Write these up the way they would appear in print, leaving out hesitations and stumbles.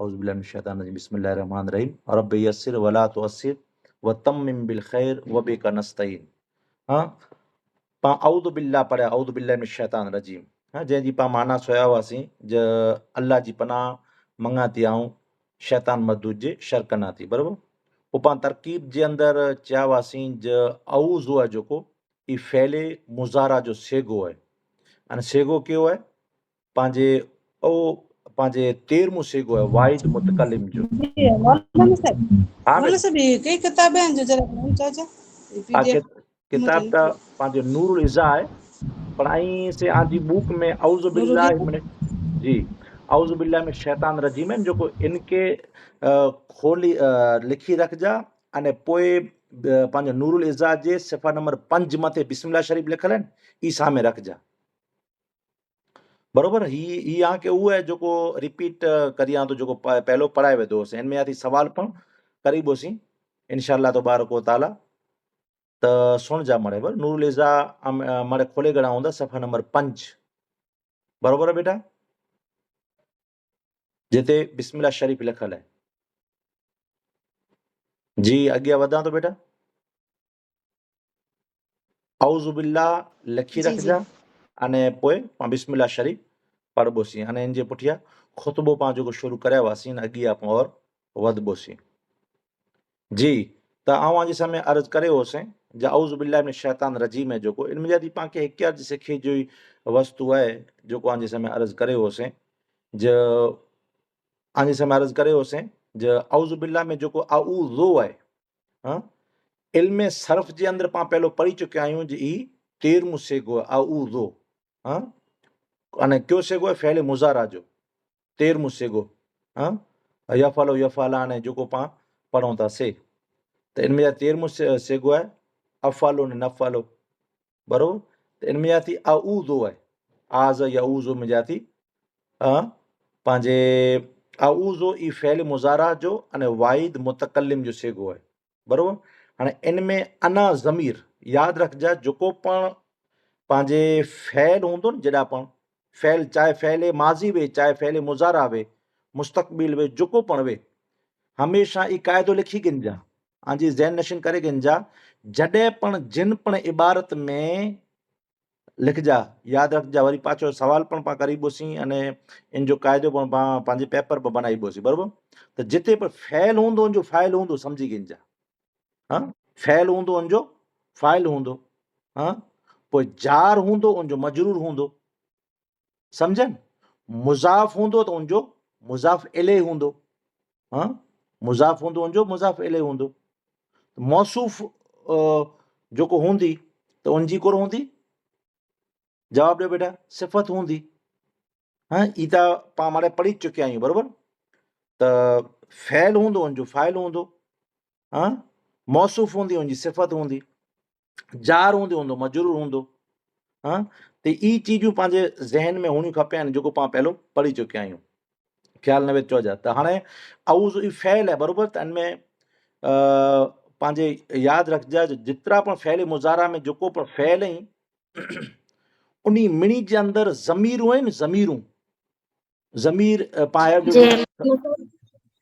औज़ु बिल्लाहि मिनश शैतानिर रजीम बिस्मिल्लाहिर रहमानिर रहीम रब्बि यस्सिर वला तुअस्सिर व तम्मिम बिल खैर व बिका नस्तईन। हाँ, पा औज़ु बिल्लाह पढ़िया औज़ु बिल्लाहि मिनश शैतानिर रजीम। हाँ, जंहिंजी पा माना सोया हुआसीं ज अल्लाह जी पनाह मंगा थी आऊं शैतान मर्दूद जे शर कना थी, बराबरि। पोइ पाण तरकीब जे अंदरि चया हुआसीं ज औज़ु आहे जेको ई फ़ैले मुज़ारा जो सेगो आहे। अने सेगो कहिड़ो आहे? पंहिंजे पंहिंजे 13 सेगो आहे वाहिद मुतकलिम जो। हाँ किताब का पंहिंजो नूरुल इज़ा आहे, पर ऐं से आंजी बुक में औज़ु बिल्लाहि मिन जी औज़ु बिल्लाहि मिन शैतान रजीम आहिनि, जेको इनके खोली लिखी रखिजा। अने पोइ पंहिंजो नूरुल इज़ा जे सिफ़ा नंबर 5 मथे बिस्मिल्लाह शरीफ़ लिखियल आहिनि, ई साम्हूं रखिजा, बरोबर। ही आके उहो आहे जेको रिपीट करियां थो, जेको पहलो पढ़ाए वेंदो हुअसि। हिन में आती सवाल पण करीबोसीं इंशाअल्लाह तबारक व ताला। त सुणजा मड़े बर नूरुल इज़ा मड़े खोले गणा हूंदा सफ़ा नंबर 5, बरोबर है बेटा, जिते बिस्मिल्लाह शरीफ़ लिखियल आहे। जी अॻियां वधां थो बेटा। औज़ु बिल्लाह लिखी रखिजा अने पोइ पाण बिस्मिल्लाह शरीफ़ पढ़बोसीं। अने इन जे पुठियां ख़ुतबो पाण जेको शुरू करिया हुआसीं, अॻियां पाण और वधबोसीं। जी त आउं अॼु समय अर्ज़ु करे हुउसि ज औज़ु बिल्लाहि मिनश शैतानिर रजीम है जेको इन में यदि पाण खे हिकियत जी सिखी जी वस्तु आहे, जेको अॼु समय अर्ज़ु करे हुउसि ज अॼु समय अर्ज़ु करे हुउसि ज औज़ु बिल्लाह में जेको आऊज़ो आहे, हाँ, इल्म सर्फ़ जे अंदरि पाण पहिरियों पढ़ी चुकिया आहियूं जी ई 13 सेगो आहे आऊज़ो। हाँ, अने कयो सेगो आहे? फ़ैल मुज़ारा जो 13 सेगो। हाँ, यफ़अलु यफ़अलाने जेको पाण पढ़ूं था से, त इन में 13 सेगो आहे अफ़अलु नफ़अलु, बरोबर। त इन में जाती आऊज़ो आहे, आज़ यऊज़ो में जाती पंहिंजे आऊज़ो ई फ़ैल मुज़ारा जो अने वाहिद मुतकलिम जो सेगो आहे, बरोबर। हाणे इन में अना ज़मीर यादि रखिजा, जेको पण पंहिंजे फ़ैल हूंदो न, जॾहिं पण फ़ैल चाहे फ़ैल माज़ी वे चाहे फ़ैल मुज़ारा वे मुस्तक़बिल वे जेको पण वे, हमेशा ई क़ाइदो लिखी गिनजा, आंजी ज़हन नशीन करे गिनजा। जॾहिं पण जिन पण इबारत में लिखजा, यादि रखिजा। वरी पाछो सवाल पण पाण करीबोसीं अने इन जो क़ाइदो पण पाण पंहिंजे पेपर पर बनाईबोसीं, बरोबर। त जिते पण फ़ैल हूंदो उनजो फ़ाइल हूंदो, सम्झी गिनजा। हाँ, फ़ैल हूंदो उनजो फ़ाइल हूंदो। हाँ, पोइ जार हूंदो उनजो मजरूर हूंदो, सम्झनि। मुज़ाफ़ हूंदो त उनजो मुज़ाफ़ इलैहि हूंदो। हाँ, मुज़ाफ़ हूंदो उनजो मुज़ाफ़ इलैहि हूंदो। मौसूफ़ जेको हूंदी त उनजी कोर हूंदी, जवाब ॾियो बेटा, सिफ़त हूंदी। हाँ, ई त पाण माड़े पढ़ी चुकिया आहियूं, बरोबर। त फ़ैल हूंदो उनजो फ़ाइल हूंदो। हाँ, मौसूफ़ हूंदी उनजी सिफ़त हूंदी, जार हूंदो उनजो मजरूर हूंदो। हाँ, त ई चीजूं पंहिंजे ज़हन में हुअणियूं खपनि, जेको पाण पहिरियों पढ़ी चुकिया आहियूं। ख़्यालु न विझो जा। त हाणे औज़ु ई फ़ैल आहे, बरोबर। त इन में पंहिंजे यादि रखिजा जेतिरा पण फ़ैल मुज़ारा में जेको पण फ़ैल आहिनि उन मिणी जे अंदरि ज़मीरूं आहिनि, ज़मीरूं ज़मीर पाया जो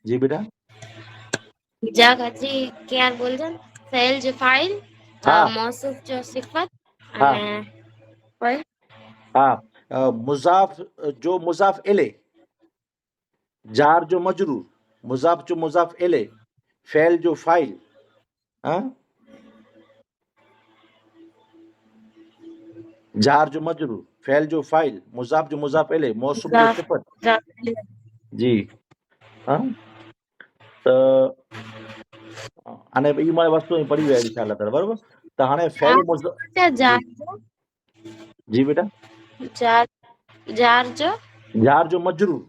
जी बेटा जगह जी क्या बोलजन फ़ैल जो फ़ाइल, हाँ मौसूफ जो सिफ़त हाँ अने कोई हाँ, मुज़ाफ़ जो मुज़ाफ़ इलैहि, जार जो मजरूर, मुज़ाफ़ जो मुज़ाफ़ इलैहि, फ़ैल जो फ़ाइल। हाँ, जार जो मजरूर, फ़ैल जो फ़ाइल, मुज़ाफ़ जो मुज़ाफ़ इलैहि, मौसूफ़ जो सिफ़त। जी हाँ, त अने ई मां वस्तू ही पढ़ी विया इंशाअल्लाह ताला, बरोबर। त हाणे फ़ैल जी बेटा जार जो मजरूर,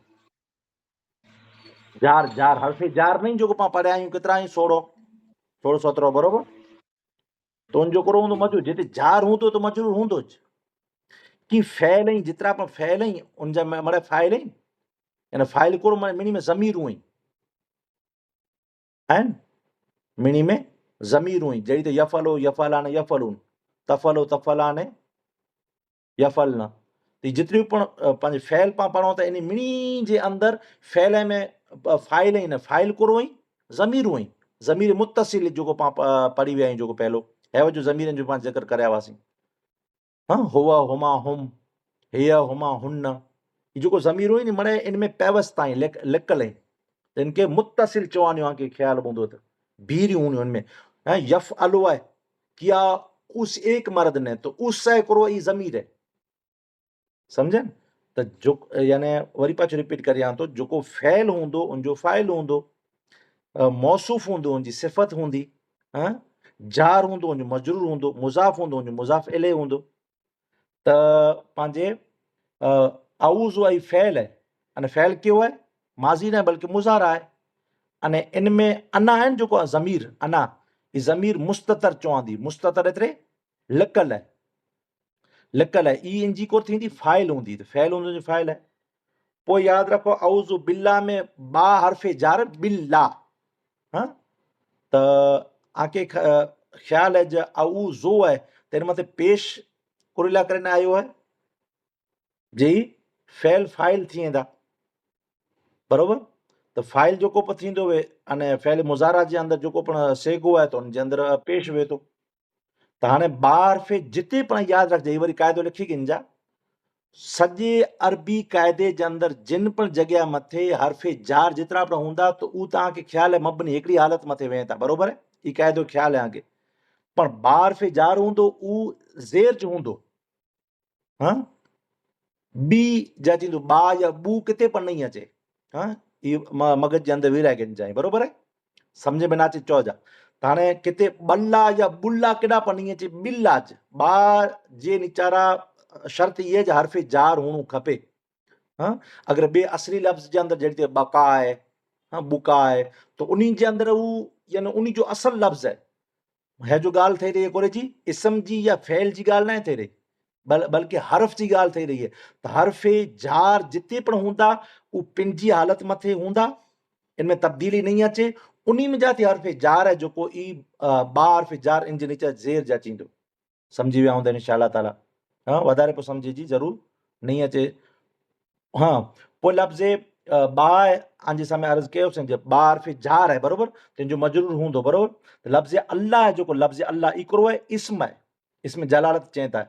जार जार हर्फ़े जार नहीं जेको पाण पढ़िया आहियूं केतिरा आहियूं 16 17, बरोबर। त उनजो कहिड़ो हूंदो मजरूर, जिते जार हूंदो त मजरूर हूंदो ज। कि फ़ैल आहिनि, जेतिरा पण फ़ैल आहिनि उनजा मड़े फ़ाइल आहिनि, यानी फ़ाइल कोर मिणी में ज़मीरूं आहिनि, मिणी में ज़मीरूं आहिनि। जहिड़ी त यफ़अलु यफ़अलाने यफ़अलून, तफ़अलु तफ़अलाने यफ़अलना। त जेतिरियूं पण पंहिंजे फ़ैल पाण पढ़ूं त इन मिणी जे अंदरि फ़ैल में फाइल ही न फाइल कुरो ही ज़मीर हुई ज़मीर मुत्तसिल जो पढ़ी विया आहियूं जो पहलो है जो ज़मीरनि जो पाण ज़िक्र करिया हुआसीं हाँ हुआ हुमा हुम हिया हुमा हुन ये जो ज़मीर हुई नी मने इनमें पैवस्त आई लिकल आहिनि इनके मुत्तसिल चवणियो आहे की ख्याल हूंदो त भीड़ियूं हूंदियूं इनमें हाँ यफ अलो है किया उस एक मर्द ने तो उस से करो ये ज़मीर है समझन तो जो यानी वरी पाछो रिपीट करियां तो जो फैल हूंदो उनजो फाइल हूंदो मौसूफ हूंदो उनजी सिफ़त हूंदी हाँ जार हूंदो उनजो मजरूर हूंदो मुज़ाफ हूंदो उनजो मुज़ाफ इले हूंदो त पंहिंजे आउज़ आई फैल है अने फैल कयो आहे माज़ी न बल्कि मुज़ारा आहे अने इनमें अना आहिनि जेको आहे ज़मीर अना ही ज़मीर मुस्ततर चवंदी मुस्ततर एतिरे लिकल आहे लिकल आहे ई इनजी को थींदी फाइल हूंदी त फैल हूंदो फाइल आहे पोइ यादि रखो आउज़ु बिल्ला में बा हर्फ़े जार बिल्ला हाँ त आके ख्याल है जो आउज़ो आहे त हिन मथे पेश कुरिला करे न आयो आहे जी फैल फाइल थी वेंदा बरोबर त फाइल जेको बि थींदो वे अने फैल मुज़ारा जे अंदरि जेको पिणु सेगो आहे त उनजे अंदरि पेश वे थो त हाणे ॿार फे जिते पिणु यादि रखिजे वरी क़ाइदो लिखी गिनजा सॼे अरबी क़ाइदे जे अंदरि जिन पिणु जॻह मथे हर्फ़े जार जेतिरा पिणु हूंदा त उहो तव्हांखे ख़्यालु आहे मबनी हिकिड़ी हालत मथे वेह था बरोबर आहे ही क़ाइदो ख़्यालु आहे अॻे पण ॿार फे जार हूंदो उहो ज़ेर जो हूंदो हाँ बी जा थींदो बा या बू किथे पण नहीं अचे हाँ इहो मगज जे अंदरि विराए गिनजांइ बरोबर आहे सम्झ में न अचे चइजा त हाणे किथे बल्ला या बुल्ला केॾा पण नहीं अचे बिल्ला अचे ॿार जे निचारा शर्त इहा आहे हर्फ़े जार हुअणो खपे हाँ अगर ॿिए असली लफ़्ज़ जे अंदरि जहिड़ी बका आहे हाँ बुका आहे त उन जे अंदरि उहो यानी उन जो असल लफ़्ज़ है जो ॻाल्हि थी रही है कोरे जी इस्म जी या फैल जी ॻाल्हि न थी रही बल्कि हर्फ़ जी ॻाल्हि थी रही है त हर्फ़े जार जिते पिणु हूंदा उहो पंहिंजी हालत मथे हूंदा इनमें तब्दीली नहीं अचे उन्हीं में जाती हर्फ़े जार है जेको ई बा हर्फ़े जार इन जे नीचे ज़ेर जा चींदो समझी विया हूंदा इंशाअल्लाह ताला हाँ वधारे पोइ समझे जी ज़रूर नहीं अचे हाँ पोइ लफ़्ज़ बा आंजे साम्हूं अर्ज़ु कयोसीं जे बा हर्फ़े जार आहे बरोबर तंहिंजो मजरूर हूंदो बरोबर लफ़्ज़ अल्लाह आहे जेको लफ़्ज़ अल्लाह हिकिड़ो आहे इस्म जलालत चवनि था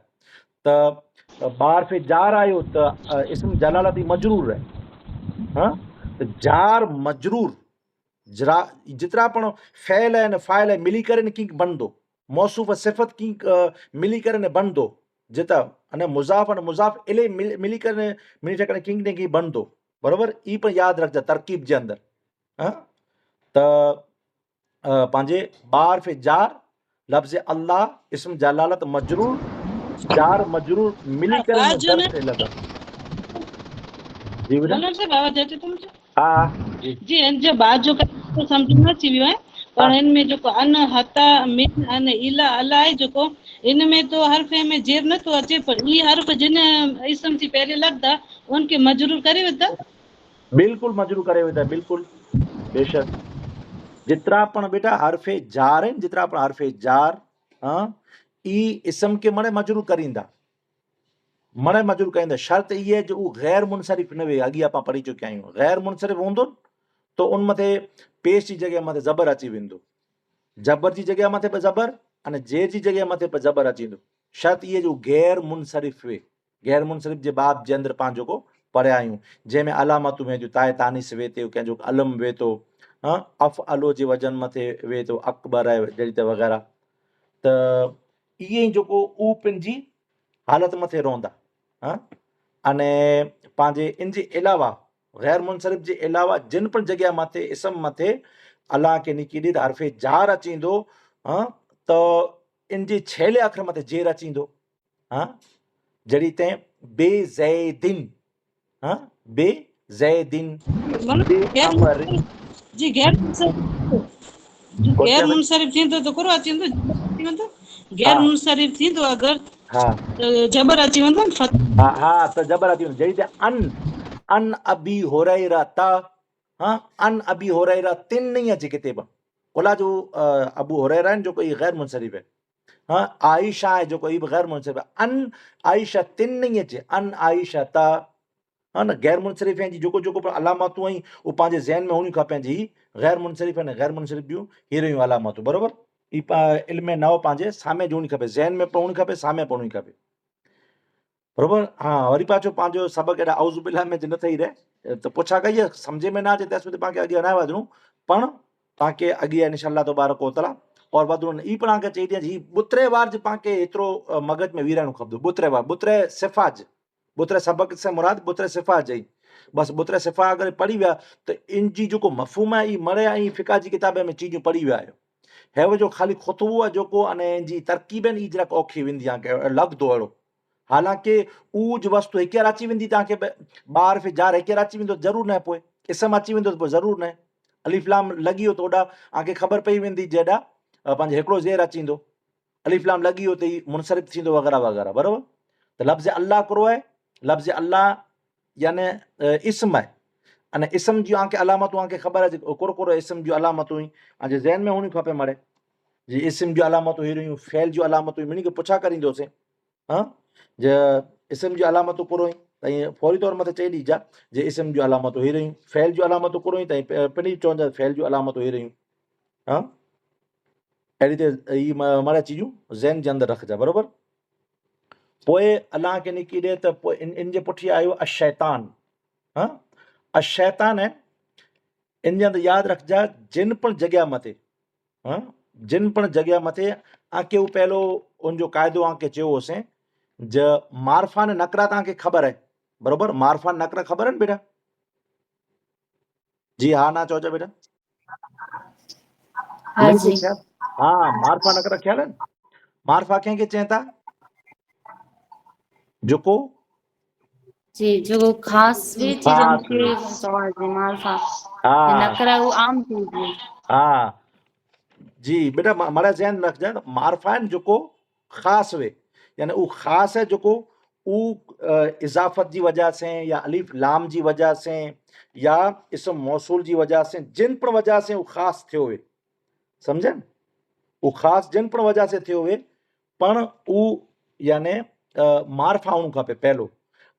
त बा हर्फ़े जार आयो त इस्म जलालत ई मजरूर आहे हाँ त जार मजरूर जरा जितरा पण फैल है न फाइल है मिली करे न की बनदो मौसूफ सिफ़त की मिली करे न बनदो जिता अने मुज़ाफ अने मुज़ाफ इले मिली करे मिली करे किंग ने की बनदो बरोबर ई पण यादि रखजा तरकीब जे अंदरि हाँ त पंहिंजे बार फे जार लफ़्ज़ अल्लाह इस्म जलालत मजरूर जार मजरूर मिली करे न दर से लगा जी बेटा मौलाना साहब आवाज अचे थो मुंहिंजो हाँ जी जी हिन जो बाद जो तो सम्झ में अची वियो आहे पर हिन में जेको अन हता मिन अन इला अला आहे जेको इन में तो हर्फ़े में जेर नथो अचे पर ई हर्फ़ जिन इस्म थी पहिरें लॻंदा उनखे मजरूर करे वेंदा बिल्कुलु मजरूर करे वेंदा बिल्कुलु बेशक जितरा पण बेटा हर्फ़े जार आहिनि जितरा पण हर्फ़े जार हाँ ई इस्म के मणे मजरूर करींदा मणे मजरूर करींदा शर्त इहा आहे जो उहो गैर मुनसरिफ़ न वे अॻे अपां पढ़ी चुकिया आहियूं गैर मुनसरिफ़ हूंदो त उन मथे पेश जी जॻह मथे ज़बर अची वेंदो जबर जी जॻह मथे बि ज़बर अने जेर जी जॻह मथे बि ज़बर अची वेंदो शर्त इहा जो गैर मुनसरिफ़ वे गैर मुनसरिफ़ जे बाब जे अंदरि पाण जेको पढ़िया आहियूं जंहिंमें अलामतूं वेंदियूं ताए तानीस वे थो कंहिंजो अलम वे थो हाँ अफ़ अलो जे वजन मथे वे थो अकबर आहे जहिड़ी त वग़ैरह त इहे जेको उहो पंहिंजी हालत मथे रहंदा हाँ अने पंहिंजे इन जे अलावा गैर मुनसरिफ़ जे अलावा जिन पण जॻह मथे इस्म मथे अलाह खे निकी ॾे त हर्फ़े जार अची वेंदो हाँ त इन जे छेले अखर मथे जेर अची वेंदो हाँ जहिड़ी तंहिं बेज़ैदिन हाँ बेज़ैदिन बेअमर जी गैर मुनसरिफ़ थींदो त कुरो अची वेंदो अची वेंदो गैर मुनसरिफ़ थींदो अगरि हा त जबर अची वेंदो न हा हा त जबर अची वेंदो जहिड़ी त अन अबी हुरैरा त हाँ अन अबी हुरैरा तिन नहीं अचे किथे बि ओला जो अबू हुरैरा आहिनि जेको इहे गैर मुनसरिफ़ है हाँ आयशा है जो कोई बगैर मुनसरिफ़ अन आयशा तिन नहीं अचे अन आयशा ता हा न गैर मुनसरिफ़ जी जेको जेको पर अलामतूं आहिनि उहो पंहिंजे ज़हन में हुअणियूं खपनि जी गैर मुनसरिफ़ ऐं गैर मुनसरिफ़ जूं ही रहियूं अलामतूं बराबरि ई इल्म नओ पंहिंजे साम्हूं जो हुअणी खपे ज़हन में पढ़णी खपे साम्हूं पढ़णी खपे बराबरि हा वरी पाछो पंहिंजो सबक़ु एॾा औज़ु बिल्लाह में न थई रहे त पुछा कई आहे सम्झ में न अचे तेसिताईं तव्हांखे अॻियां न वधणो पण तव्हांखे अॻियां इनशाअल्लाह तबारक व तआला और वधणो ई पण तव्हांखे चई ॾियां ही बुतरे वार जे तव्हांखे एतिरो मगज में वीराइणो खपंदो बुतरे वार बुतरे सिफ़ाज बुतरे सबक़ से मुराद बुतरे सिफ़ा चई बसि बुतरे सिफ़ा अगरि पढ़ी विया त इन जी जेको मफ़हूम आहे ई मरे ऐं फ़िका जी किताब में चीजूं पढ़ी विया आहियो हेव जो ख़ाली ख़ुतबो आहे जेको अने जी तरकीब आहिनि ई જરાક औखी वेंदी आहे लॻंदो अहिड़ो हालांकि ऊज वस्तु हिकु अची वेंदी तव्हांखे ॿार फि जार हिकु अची वेंदो ज़रूरु न पोइ इसम अची वेंदो त पोइ ज़रूरु न अलिफ़लाम लॻी वियो त ओॾा तव्हांखे ख़बर पई वेंदी जेॾा पंहिंजे हिकिड़ो ज़ेर अची वेंदो अलिफ़लाम लॻी वियो त ई मुनसरिफ़ थींदो वग़ैरह वग़ैरह बराबरि त लफ़्ज़ अल्लाह हिकिड़ो आहे लफ़्ज़ अल्लाह यानी इस्म आहे अने इस्म जूं तव्हांखे अलामतूं तव्हांखे ख़बर आहे कुरो कुरो इस्म जूं अलामतूं ई तव्हांजे ज़हन में हुअणियूं खपे मड़े जी इस्म जूं अलामतूं ही रहियूं फ़ैल जूं अलामतूं मिनी खे पुछा करींदोसीं हा जे इस्म जूं अलामतूं कुरो ई त ईअं फौरी तौर मथे चई ॾिजा जे इस्म जूं अलामतूं ही रहियूं फ़ैल जूं अलामतूं कुरो ई त पिनी चवंदा फ़ैल जूं अलामतूं ही रहियूं हा अहिड़ी त ई मड़े चीजूं ज़हन जे अंदरि रखिजा बराबरि पोइ अलाह खे निकी ॾे त पोइ इन जे पुठियां आयो अशैतान हा अशैतान है इन जे अंदरि यादि रखिजा जिन पण जॻह मथे हा जिन पण जॻह मथे आके हू पहिलो उनजो क़ाइदो आके चयो होसीं ज मारफा ने नकरा तव्हांखे ख़बर आहे बराबरि मारफा नकरा ख़बर आहिनि बेटा जी हा ना चओ बेटा हाँ मिनी जी ख्याल हा मारफा नकरा ख्याल आहिनि मारफा कंहिंखे चवनि था जेको जी जो खास भी चीज ख़ासि मूंखे हुजे चवां थी मार्फा हा नकरा वो आम चीज है हा जी बेटा मारा ज़हन रखिजा मारफा आहिनि जेको ख़ासि हुए यानी उहो ख़ासि आहे जेको उहो इज़ाफ़त जी वजह से या अलिफ लाम जी वजह से या इस्म मौसूल जी वजह से जिन पण वजह से उहो ख़ासि थियो हुए सम्झनि उहो ख़ासि जिन पण वजह से थियो हुए पण उहो यानी मारफा हुअणु खपे पहिलो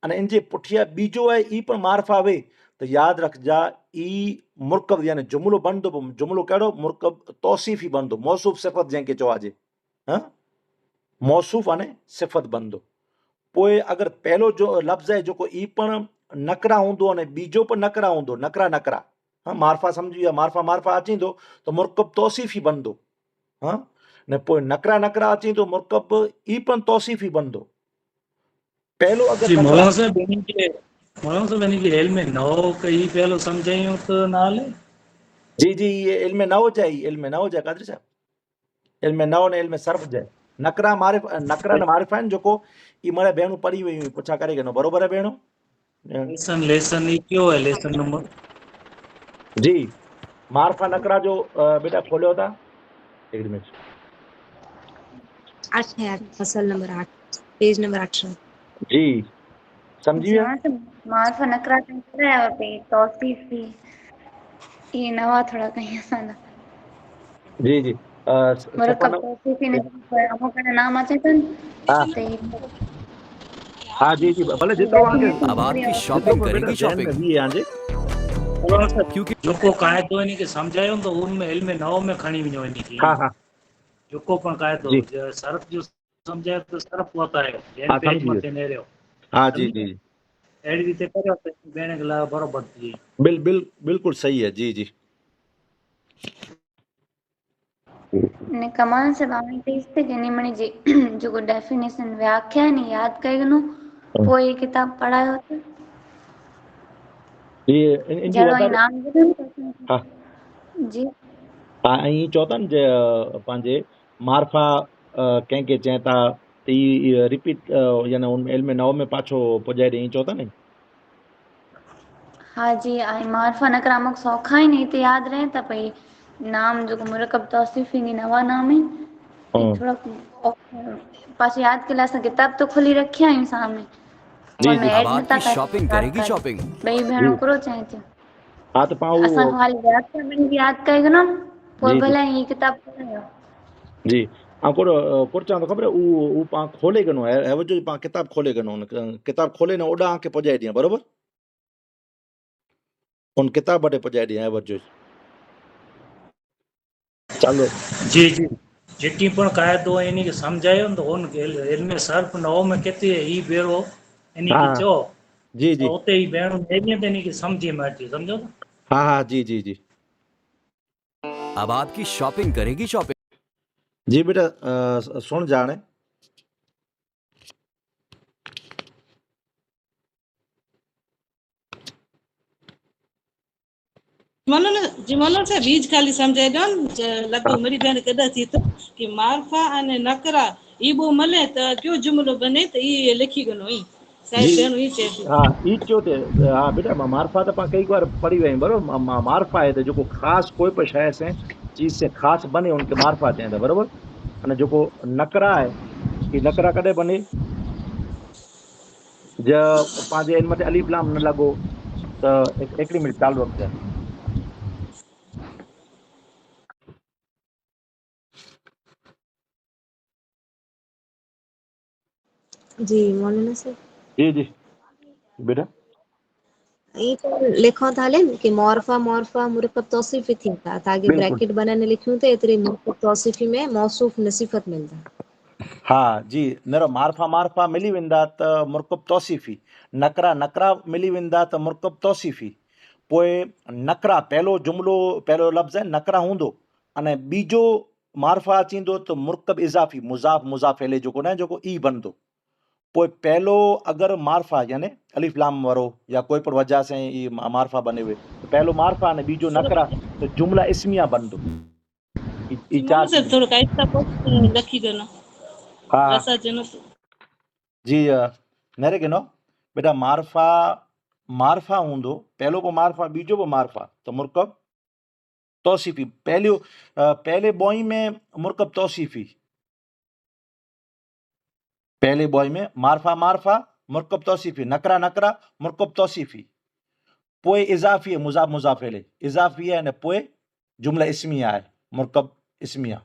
अने इन जे पुठियां बीजो आहे ई पण मारफा हुए त यादि रखिजा ई मुरकब यानी जुमिलो बनंदो जुमिलो कहिड़ो मुरकब तौसीफ़ी बनंदो मौसूफ़ सिफ़त जंहिंखे चवाइजे हा मौसूफ़ अने सिफ़त बनंदो पोइ अगरि पहिलो जो लफ़्ज़ आहे जेको ई पण नकरा हूंदो अने बीजो पण नकरा हूंदो नकरा नकरा हा मारफा सम्झी विया मारफा मारफा अची वेंदो त मुरकब तौसीफ़ी बनंदो हा ने पोइ नकरा नकरा अची वेंदो मुरकब ई पण तौसीफ़ी बनंदो पहिलो अगरि जी नकरा मौलाना साहब यानी कि इल्म नओ कई पहलो समझायूं तो नाल जी जी ये इल्म नओ जाए इल्म नओ जाए कादरी साहब इल्म नओ ने इल्म सर्फ जाए नकरा मारिफ नकरा ने मारिफ आहिनि जेको ई मरे भेणूं पढ़ी वयूं पुछा करे गनो बरोबर है भेणूं लेसन ही क्यों है लेसन नंबर जी मारिफा नकरा जो बेटा खोलियो था एक मिनट 8 है फसल नंबर 8 पेज नंबर 18 जी समझी विया जहाँ से मार्फा नकरा है और पे तौसीफ भी ये नवा थोड़ा कहीं असाना जी जी मुरकब तौसीफी ने अमुक ने नाम अचे तो हाँ ते हाँ जी जी भले जेतिरो आगे अब आपकी जेतिरो शॉपिंग बेटा करेगी ज़हन में शॉपिंग भी आंजे मौलाना साहब क्योंकि जेको क़ाइदो यानी कि समझायूं तो उनमें इल्म नओ में खणी वञो यानी कि हाँ हाँ जेको पण क़ाइदो जी सरफ जो समझाए तो सरफ वतायो हाँ ॿियनि पेज समझी वियुसि मथे नेरियो हाँ जी सम्झी जी अहिड़ी रीते करियो त भेण खे लाइ बराबरि थी बिल्कुलु सही है जी जी ने कमाल से बामी तेज थे कि निमणी जी जो डेफिनेशन व्याख्या नहीं याद कईगनो पोइ ये किताब पढ़ायो होते ये इनजी जड़ो वधारे इनाम ॿुधो हा जी हा ऐं ईअं चओ था न जे पंहिंजे मारफा कंहिंखे चवनि था त ई रिपीट यानी उन इल्म नओ में पाछो पुॼाए ॾे ईअं चओ था न हाँ जी आई मार्फा नकरा मुख सौखा ही नहीं तो याद रहे था पई नाम जो मुरकब तौसीफी नहीं नवा नाम है ये हाँ, थोड़ा पास याद के लासा किताब तो खुली रखी आई सामने जी और जी मैं अब ऐड नथा आपकी कर शॉपिंग याद करेगी कर शॉपिंग बई जी भेणो करो चाहे थी हा त पाण असां उहो खाली याद कर बनी याद करेगा ना पोइ जी जी भले ये किताब पढ़ायो जी ऐं कुर चवां थो ख़बर उहो पाण खोले गनो है जो पाण किताब खोले गनो किताब खोले न ओॾां खे पुॼाए ॾियां बरोबरि उन किताब वटि पहुचाए ॾियां वठिजो चालो जी जी जेकी पण क़ाइदो इन्ही खे सम्झायो न त हुन इल्म सर्फ नओ में किथे ई भेरो इन्ही खे हाँ चओ जी त जी उते ई भेणो ॿिए ॾींहं ते इन्ही खे सम्झी में अचे सम्झो न हाँ हाँ जी जी जी अब आपकी शॉपिंग करेगी शॉपिंग जी बेटा सुन जाने मौलाना साहब बीज खाली समझाए ॾियो लॻभॻि मेरी भेण कॾहिं थी थो कि मारफा अने नकरा ई ॿो मले त कयो जुमिलो बने त ई लिखी गनो ई जी साहिब भेण ई चए थी हाँ ई चो थे हाँ बेटा मार्फा तो पाण कई बार पढ़ी वही बरोबर मार्फा है तो जो खास कोई भी शय से चीज से खास बने उनके मार्फा चें था बरोबर अने जो नकरा है कि नकरा कॾहिं बने ज पंहिंजे इल्म ते अलीफ लाम न लॻो त हिकिड़ी मिनट चालू रखिजांइ जी मौलाना साहब जी जी बेटा ये तो लिखो था ले कि मौरफा मौरफा मुरकब तौसीफी थी था ताकि बिल्कुल ब्रैकेट बनाने लिखूं तो इतने मुरकब तौसीफी में मौसूफ नसीफत मिलता हाँ जी नरो मार्फा मार्फा मिली वेंदा त मुरकब तौसीफ़ी नकरा नकरा मिली वेंदा त मुरकब तौसीफ़ी पोइ नकरा पहिलो जुमिलो पहिरियों लफ़्ज़ आहे नकरा हूंदो अने ॿीजो मार्फा अचींदो त मुरकब इज़ाफ़ी मुज़ाफ़ मुज़ाफ़ जेको न जेको ई बनंदो पोइ पहिलो अगरि मार्फा यानी अलिफ लाम वारो या कोई पण वजह से ई मार्फा बने हुए त पहिलो मार्फा अने ॿीजो नकरा त जुमिला इस्मिया बनंदो ई जी चार मौलाना साहब चीजूं थोरो काई था लिखी गनो हा असां चनो जी नरे के नो बेटा मार्फा मार्फा हूंदो पहिलो बि मार्फा ॿीजो बि मार्फा त मुरकब तौसीफ़ी पहिरियों पहले ॿोई में मुरकब तौसीफ़ी पहले ॿोई में मार्फा मार्फा मुरकब तौसीफ़ी नकरा नकरा मुरकब तौसीफ़ी पोइ इज़ाफ़ी आहे मुज़ाफ़ मुज़ाफ़ इले इज़ाफ़ी आहे अने पोइ जुमिला इस्मिया आहे मुरकब इस्मिया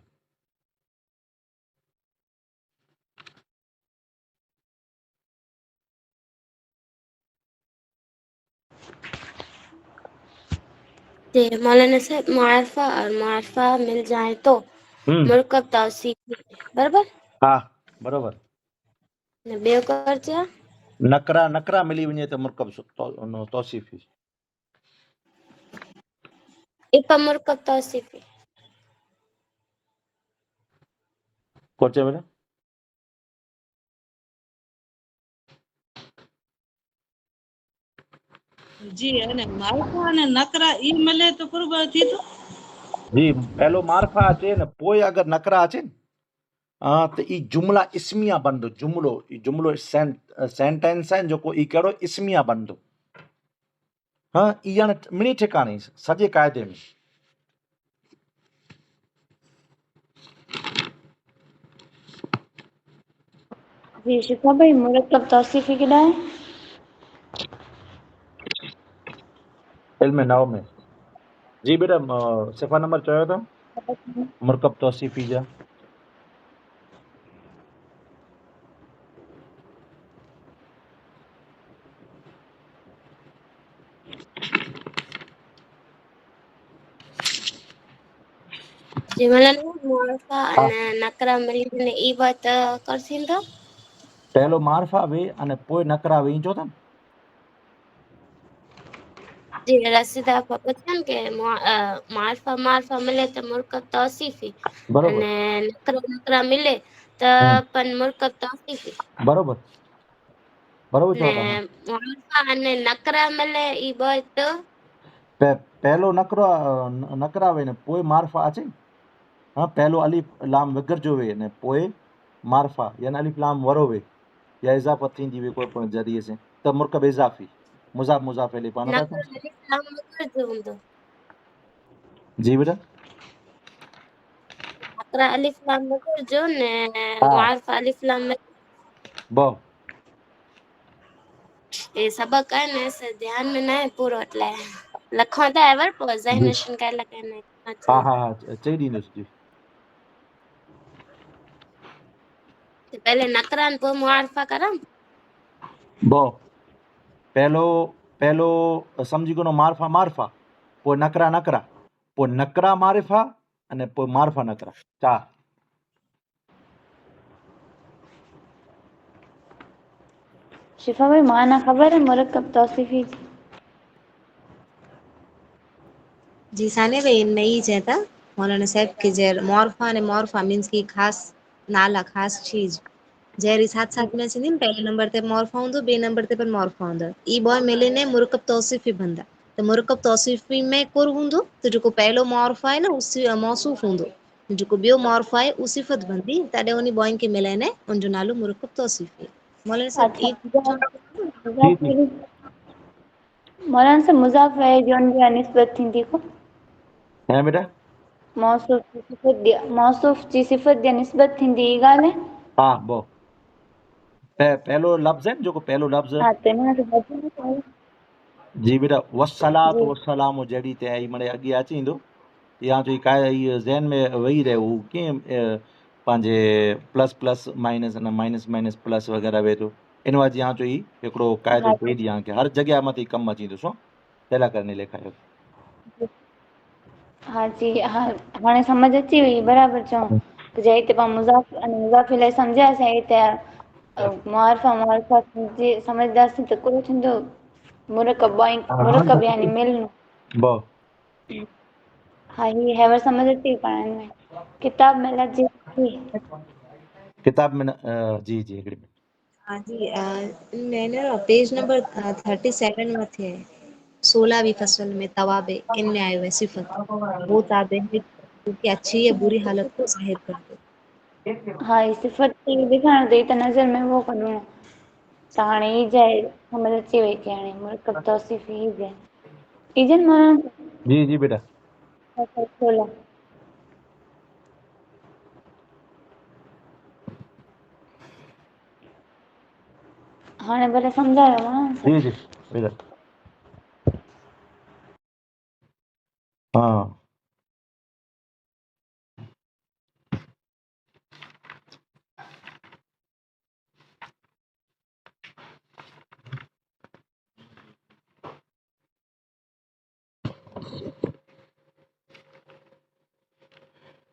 जी मौलाना साहब मुआरफा और मुआरफा मिल जाए तो मुरकब तौसीफी बराबर हा बराबर ने ॿियो करजा नकरा नकरा मिली वञे त मुरकब तौसीफ़ी इपा मुरकब तौसीफी को चए बेटा जी अने मारफा अने नकरा ई मिले तो कुर्ब थी तो जी पहिलो मार्फा अचे न पोइ अगरि नकरा अचे त ई जुमिला इस्मिया बनंदो जुमिलो सेंटेंस आहे जेको ई कहिड़ो इस्मिया बनंदो हा ई हाणे मिणी ठिकाणे सॼे क़ाइदे में जी शिफा भाई मुरकब तौसीफ़ी केॾा आहे इल्म नव में जी बेटा सिफ़ा नंबर चयो था मुरकब तौसीफ़ी जा जी मौलाना मुआरफा हा अने नकरा मिली वञे ई बात कर थींदो पहिलो मार्फा वे अने पोइ नकरा वे चओ था न जी रसीदा आपा पुछन के मुआरफा मुआरफा मिले तो मुरकब तौसीफी बरोबर अने नकरा नकरा मिले तो पन मुरकब तौसीफी बरोबर बरोबर चओ ने था हाँ मुआरफा अने नकरा मिले ई बात पहिलो नकरा वे न पोइ मार्फा अचे हाँ पहिलो अलिफ लाम विगरजो वे ने पोइ मार्फा यानी अलिफ लाम वरो वे या इज़ाफ़त थींदी वे कोई पण ज़रिए से त मुरकब इज़ाफ़ी मुज़ाफ़ मुज़ाफ़ इले पाण था नकरा अलिफ लाम विगरजो हूंदो जी बेटा नकरा अलिफ लाम विगरजो ने हा मुआरफा अलिफ लाम बो એ સબક है ને से ध्यान में ना है पूरो એટલે લખવા તો આવડ પો जी ઝેનેશન કાઈ લખે નહીં हा अच्छा हा हा चई ॾींदुसि जी पहले नकरान पो मुआरफा करम बो पहिलो પહેલો સમજી ગયો મારફા મારફા, પોइ નકરા નકરા, પોइ નકરા મારફા અને પોइ મારફા નકરા. 4. शिफा भाई माना खबर है मुरक्कब तौसीफी जी? जी साने भाई नई चेता मौलाना साहब के जे मॉर्फा ने मॉर्फा मींस की खास नाला खास चीज जेरी साथ साथ में सिंधी पहले नंबर ते मॉर्फा हुंदो, बे नंबर ते पर मॉर्फा हुंदो. ई बॉय मिले ने मुरक्कब तौसीफी बंदा. तो मुरक्कब तौसीफी में कुर हुंदो तो जो पहलो मॉर्फा है ना उसी मौसूफ हुंदो, जो बियो मॉर्फा है उसी सिफत बंदी तडे उनी बॉय के मिले ने उन जो नालो मुरक्कब तौसीफी. मौलाना साहब अच्छा ई जी जी. मौलाना से मुजाफ है जोन जी निस्बत थींदी को है बेटा? मौसूफ जी सिफत जी निस्बत थींदी ई ॻाल्हि है? हाँ बो पहलो लफ्ज़ है जो पहलो लफ्ज़. हाँ ते मां तो ॿुधो आहे। जी बेटा. वस्सलात जी वस्सलाम जड़ी ते आई मने अॻे अची ईंदो या जो काय ज़हन में वेही रहे हू कीअं पंहिंजे प्लस प्लस माइनस न माइनस माइनस प्लस वग़ैरह वेही थो इन वजह यहाँ जो ही हिकिड़ो क़ाइदो हाँ चई ॾियां की हर जॻह मथे कमु अची थो सो तेला करने लेखायो. हाँ जी हाँ हाणे समझ अची वई बराबर चओ त जे हिते पाण मुज़ाफ अने मुज़ाफ इलाही सम्झियासीं हिते मुआरफा जी सम्झदासीं त कुल थींदो मुरकब यानी मिलणो. बो हाँ ही हैवर समझ अची पाण में किताब में लजी किताब में जी जी हिकिड़ी मिनट. हाँ जी मैंने पेज नंबर 37 में थे 16वीं फसल में तवाबे इनमें आयो है सिफत वो ताबे है कि अच्छी या बुरी हालत को जाहिर कर दो. हाँ ही सिफ़त दिखाइण अथई त नज़र में उहो कढणो त हाणे ई जाए समझ अची वई की हाणे मुरकब तौसीफ़ी ई जाए इजन माना जी जी बेटा. खोला हाणे भले सम्झायो मां जी जी बेटा. हाँ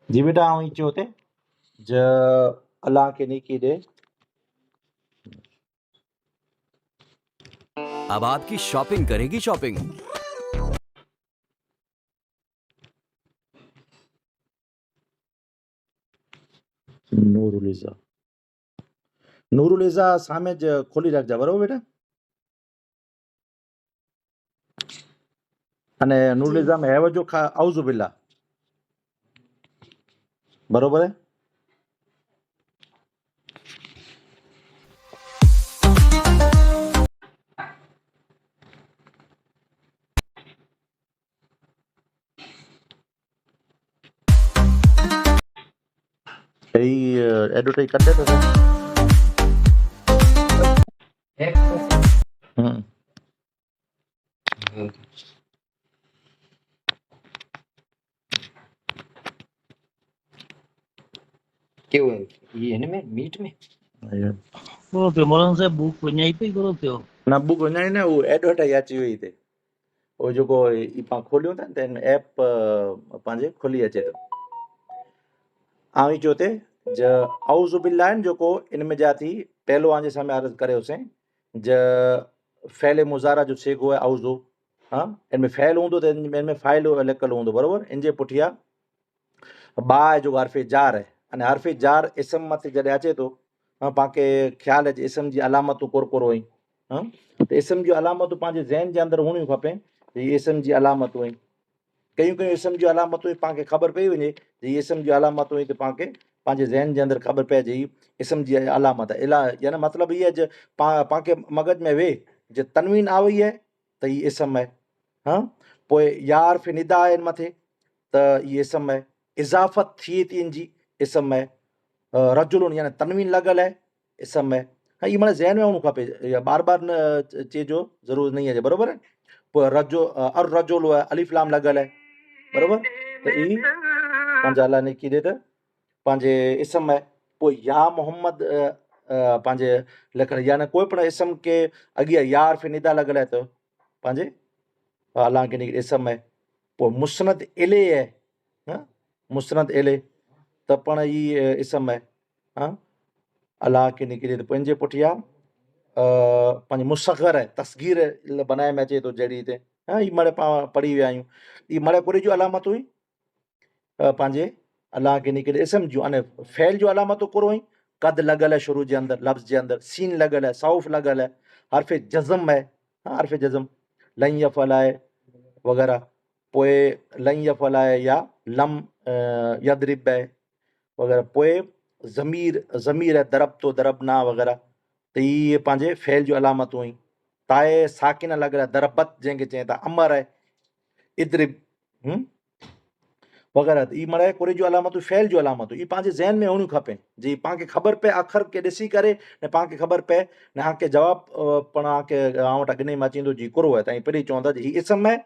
जी बेटा आऊं ई चयो थे ज अल्लाह के नेकी दे. अब आपकी शॉपिंग करेगी शॉपिंग. नूरुलिज़ा नूरुलिज़ा सामे ज खोली रखजा बराबर बेटा. अने नूरुलिज़ा में हैव जो खा औज़ु बिल्ला बरोबर है. एडवर्टाइज करते तो કેવું એ એને મેં મીટ में करो पियो मौलाना साहब बुक वञाई पई करो पियो ना बुक वञाई न उहो एडवर्टाइज अची वई हिते उहो जेको पाण खोलियूं था त हिन ऐप पंहिंजे खुली अचे थो. आऊं ई चयो थे ज औज़ु बिल्ला आहिनि जेको इन में जा थी पहलो आंजे साम्हूं अर्ज़ करियोसीं ज फ़ैल मुज़ारा जो सेगो आहे औज़ु. हाँ इनमें फ़ैल हूंदो त इनमें फ़ाइल लिकल हूंदो बराबरि. इन जे पुठियां बा आहे जो हर्फ़े जार आहे अने हर्फ़े जार इस्म मथे जॾहिं अचे थो पाण खे ख़्यालु अचे इस्म जी अलामतूं कोर कोर हुई. हाँ त इस्म जी अलामतूं पंहिंजे ज़हन जे अंदरि हुअणियूं खपे त इहे इस्म जी अलामतूं आहिनि. कयूं कयूं इस्म जी अलामतूं पाण खे ख़बर पई वञे त इहे इस्म जी अलामतूं त पाण खे पंहिंजे ज़हन जे अंदरि ख़बर पइजे ही इस्म जी अलामत आहे. इला यानी मतिलबु इहा ज पाण खे मग़ज़ में वेह ज तनवीन आवई आहे त हीअ इस्म आहे. हाँ पोइ यार फि निदा आहिनि मथे त इहे इस्म आहे. इज़ाफ़त थिए थी इन जी इस्म आहे. रजुलुन यानी तनवीन लॻल आहे इस्म आहे. हाँ ये माना ज़हन में हुअणु खपे या बार बार न चइजो ज़रूरत नहीं आहे बराबरि आहे. पोइ रजो अर रजोलो आहे अलिफ लाम लॻल आहे बराबरि त ई पंहिंजा अलाह नेकी ॾे त पंहिंजे इस्म आहे. पोइ या मोहम्मद पंहिंजे लिखण यानी कोई पण इस्म के अॻियां यार फि निदा लॻल आहे त पंहिंजे अलाह के निकिरे इसम आहे। पोइ मुस्नद इले आहे, हा मुस्नद इले त पण ई इसम आहे, हा अलाह के निकिरे। त पंहिंजे पुठियां पंहिंजे मुसग़र आहे, तस्गीर बनाए में अचे थो जहिड़ी हिते, हा ई मड़े पाण पढ़ी विया आहियूं। ई मड़े कुरी जूं अलामतूं ई पंहिंजे अलाह के निकिरे इसम जूं। अने फ़ैल जूं अलामतूं कुरो ई कद लॻल आहे शुरू जे अंदरि, लफ़्ज़ जे अंदरि सीन लॻल आहे, सौफ़ लॻल आहे, हर्फ़ जज़म आहे, हर्फ़ जज़म लन यफ़ल आहे वग़ैरह। पोइ लन यफ़ल आहे या लम यदरिब आहे वग़ैरह। पोइ ज़मीर आहे, दरब तो दरब ना वग़ैरह। त इहे पंहिंजे फ़ैल जूं अलामतूं ई। ताए साकिन लॻल आहे, दरबत जंहिंखे चइनि था, अमर आहे इद्रिब वग़ैरह। त ई मड़े कुरे जूं अलामतूं फ़ैल जूं अलामतूं ई पंहिंजे ज़हन में हुअणियूं खपनि, जी पाण खे ख़बर पए अखर खे ॾिसी करे ने पाण खे ख़बर पए ने आके जवाबु पण आके आउं वटां गिने में अची वेंदो जी कुरो आहे। त पहिरीं चवंदा जी हीउ इसम आहे,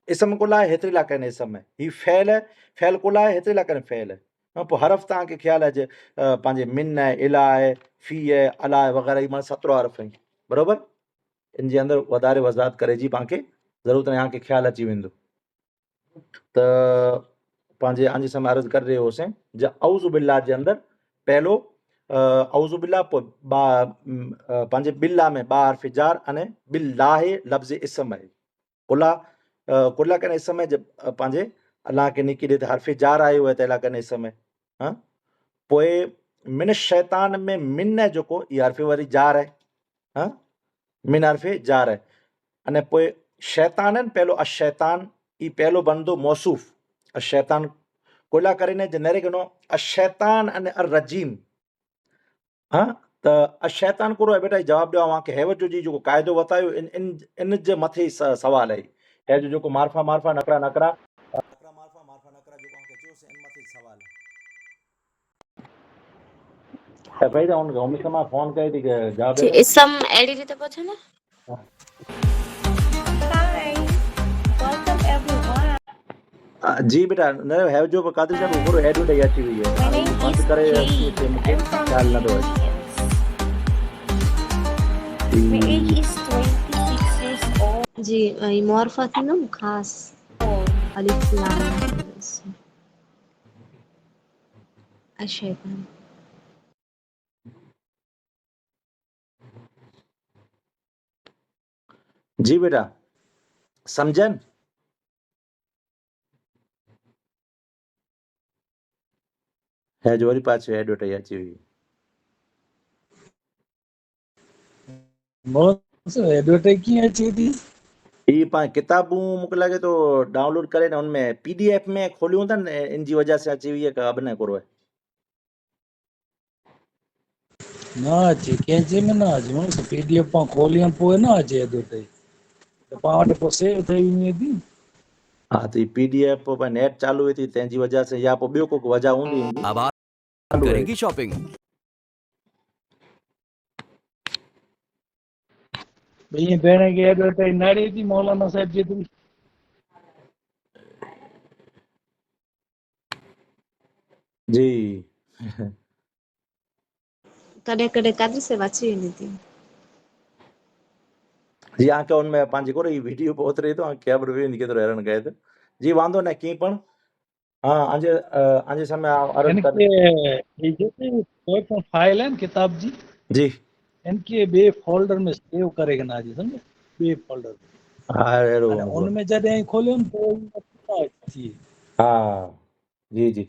इसम कुल आहे हेतिरे इलाइक़े में इसम आहे, हीउ फ़ैल आहे, फ़ैल कुल आहे हेतिरे इलाइक़े में फ़ैल आहे। पोइ हर्फ़ तव्हांखे ख़्यालु आहे जे पंहिंजे मिन आहे, इला आहे, फ़ी आहे, अला आहे वग़ैरह। ई माना 17 हर्फ़ आहिनि, बराबरि। इन जे अंदरि वधारे वज़ाहत करे जी पाण खे ज़रूरत आहे, तव्हांखे ख़्यालु अची वेंदो। त पंहिंजे आंजे समय अर्ज़ु करे रहियो हुउसि जे औज़ु बिल्लाह जे अंदरि पहिलो औज़ु बिल्लाह, पोइ पंहिंजे बिल्ला में बा हर्फ़ जार अने बिल्लाह लफ़्ज़ इसम आहे। कुला कुला कने इसम आहे जे पंहिंजे अलाह के निकिरे त हर्फ़ जार आयो आहे त अलाह कने इसम आहे, हा। पोइ मिन शैतान में मिन आहे जेको इहा हर्फ़ वरी जार आहे, हा मिन हर्फ़ जार आहे। अने पोइ शैताननि पहिलो अशैतान ई पहिलो बनंदो मौसूफ़ अशैतान कोला करे ने जनरिक नो अशैतान अने अर्रजीम, हा। त अशैतान कुरो आहे बेटा, जवाबु ॾियो तव्हांखे हैवत जो जी जेको क़ाइदो वतायो इन जे मथे ई सवाल आहे। है जो जेको मार्फा मार्फा नकरा नकरा नकरा मार्फा मार्फा नकरा जेको तव्हांखे चयोसीं इन मथे ई सवाल आहे। त भाई त हुन मां फोन कई थी कि जवाबु जी ॾियो इसम अहिड़ी રીતે પૂછે ને। जी बेटा न है जो कादिर साहब ऊपर एडवर्टाइज अची हुई है, हाणे ये बंद करे रखी थे मूंखे ख्याल न थो अचे। जी ऐं मौरफ़ा थींदो न ख़ासि अलिफ लाम अशैतान। जी बेटा समझन। है जो वरी पाछो एडवर्टाइज अची हुई। एडवर्टाइज कीअं अचे थी? ही पाण किताबूं मूंखे लॻे थो डाउनलोड करे न उनमें पीडीएफ में खोलियूं था न, इन जी वजह से अची हुई है का अब न करो है। न अचे कंहिंजे में न अचे, मां पीडीएफ पाण खोलियूं पोइ न अचे एडवर्टाइज, त पाण वटि पोइ सेव ठही वञे थी। हाँ तो पीडीएफ पर नेट चालू हुई थी तंहिंजी वजह से या पोइ ॿियो को वजह हूंदी अब आप करेंगी शॉपिंग। ईअं भेण खे एडवर्टाइज नाड़े थी मौलाना साहिब जे थ्रू। जी कॾहिं कॾहिं कादिर से अची वेंदी थी। जी आके उनमें पंहिंजे को ई वीडियो पे उतरे तो ख़बर वेंदी केतिरो हैरान कहे तो। जी वांदो न कीअं पण हाँ आंजे समय अर्ज कर इनके जेके कोई पण फाइल आहिनि किताब जी जी इनके ॿिए फोल्डर में सेव करे ना अचे, सम्झो ॿिए फोल्डर में। हाँ अहिड़ो हाणे हूंदो। उनमें जॾहिं खोलियो न पोइ अची हाँ जी जी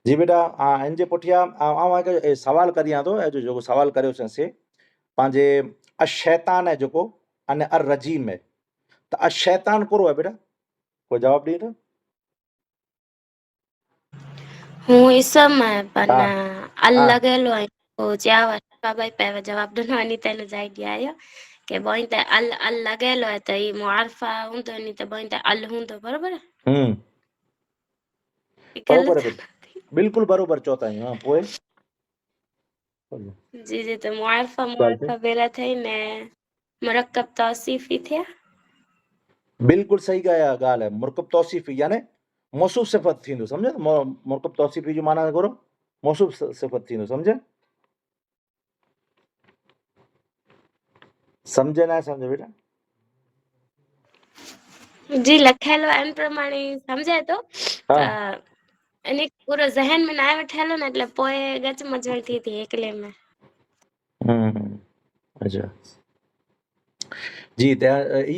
जी बेटा इन जे पुठियां हिकु सवाल करियां थो जो जेको सवाल करियोसीं से पंहिंजे अशैतान आहे जेको अने अर रजीम आहे त अशैतान कुरो आहे बेटा, कोई जवाबु ॾिए थो? હું इसम है पण हाँ अल हाँ લગેલો હોય તો જ્યાં બાબાઈ પહેલા જવાબ ॾिनो तेन જ आइडिया आयो કે બોઈ તે અલ અલ લગેલો હોય તો ઈ મુઆરફા હूंदो ની તો બોई ते अल हूंदो, बरोबर है? बरोबर गलत है बेटा, बिल्कुलु बरोबर चओ था। हाँ पोइ जी जी तो मुआरफा मुआरफा भेरा थई ने मुरक्कब तौसीफी थिया। बिल्कुलु सही ॻाल्हि आहे। मुरकब तौसीफ़ी यानी मौसूफ़ सिफ़त थींदो, सम्झो न। मुरकब तौसीफ़ी जो माना करो मौसूफ़ सिफ़त थींदो, सम्झ। समझे ना समझे बेटा? जी લખેલો એમ પ્રમાણે સમજાય તો हाँ એને પૂરો ઝહેન में ના વેઠેલો ને એટલે પોએ ગચમચણ थी थी એકલે में अच्छा जी त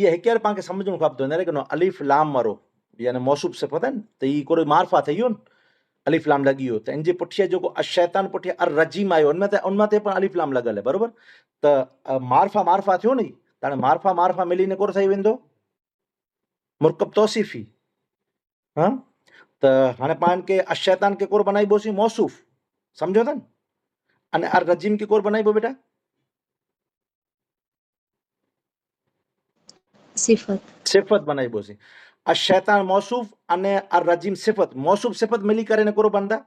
ये हींअर पाण खे सम्झणो खपंदो न कि अलिफ लाम वारो यानी मौसूब सिफ़त आहिनि त ही हिकिड़ो मार्फा ठही वियो न अलिफ लाम लॻी वियो त इन जे पुठियां जेको अशैतान पुठियां अर रजीम आयो उनमें ते पण अलिफ लाम लॻल आहे बरोबर त मार्फा मार्फा थियो नी त हाणे मार्फा मार्फा मिली ने कोर ठही वेंदो मुरकब तौसीफ़ी हाँ त हाणे पाण खे अशैतान खे कोर बनाइबोसीं मौसूफ़ सम्झो था न अने अर रजीम खे कोर बनाइबो बेटा सिफ़त सिफ़त बनाइबोसीं अशैतान मौसूफ़ अने अर रजीम सिफ़त मौसूफ़ सिफ़त मिली करे ने कोर बनदा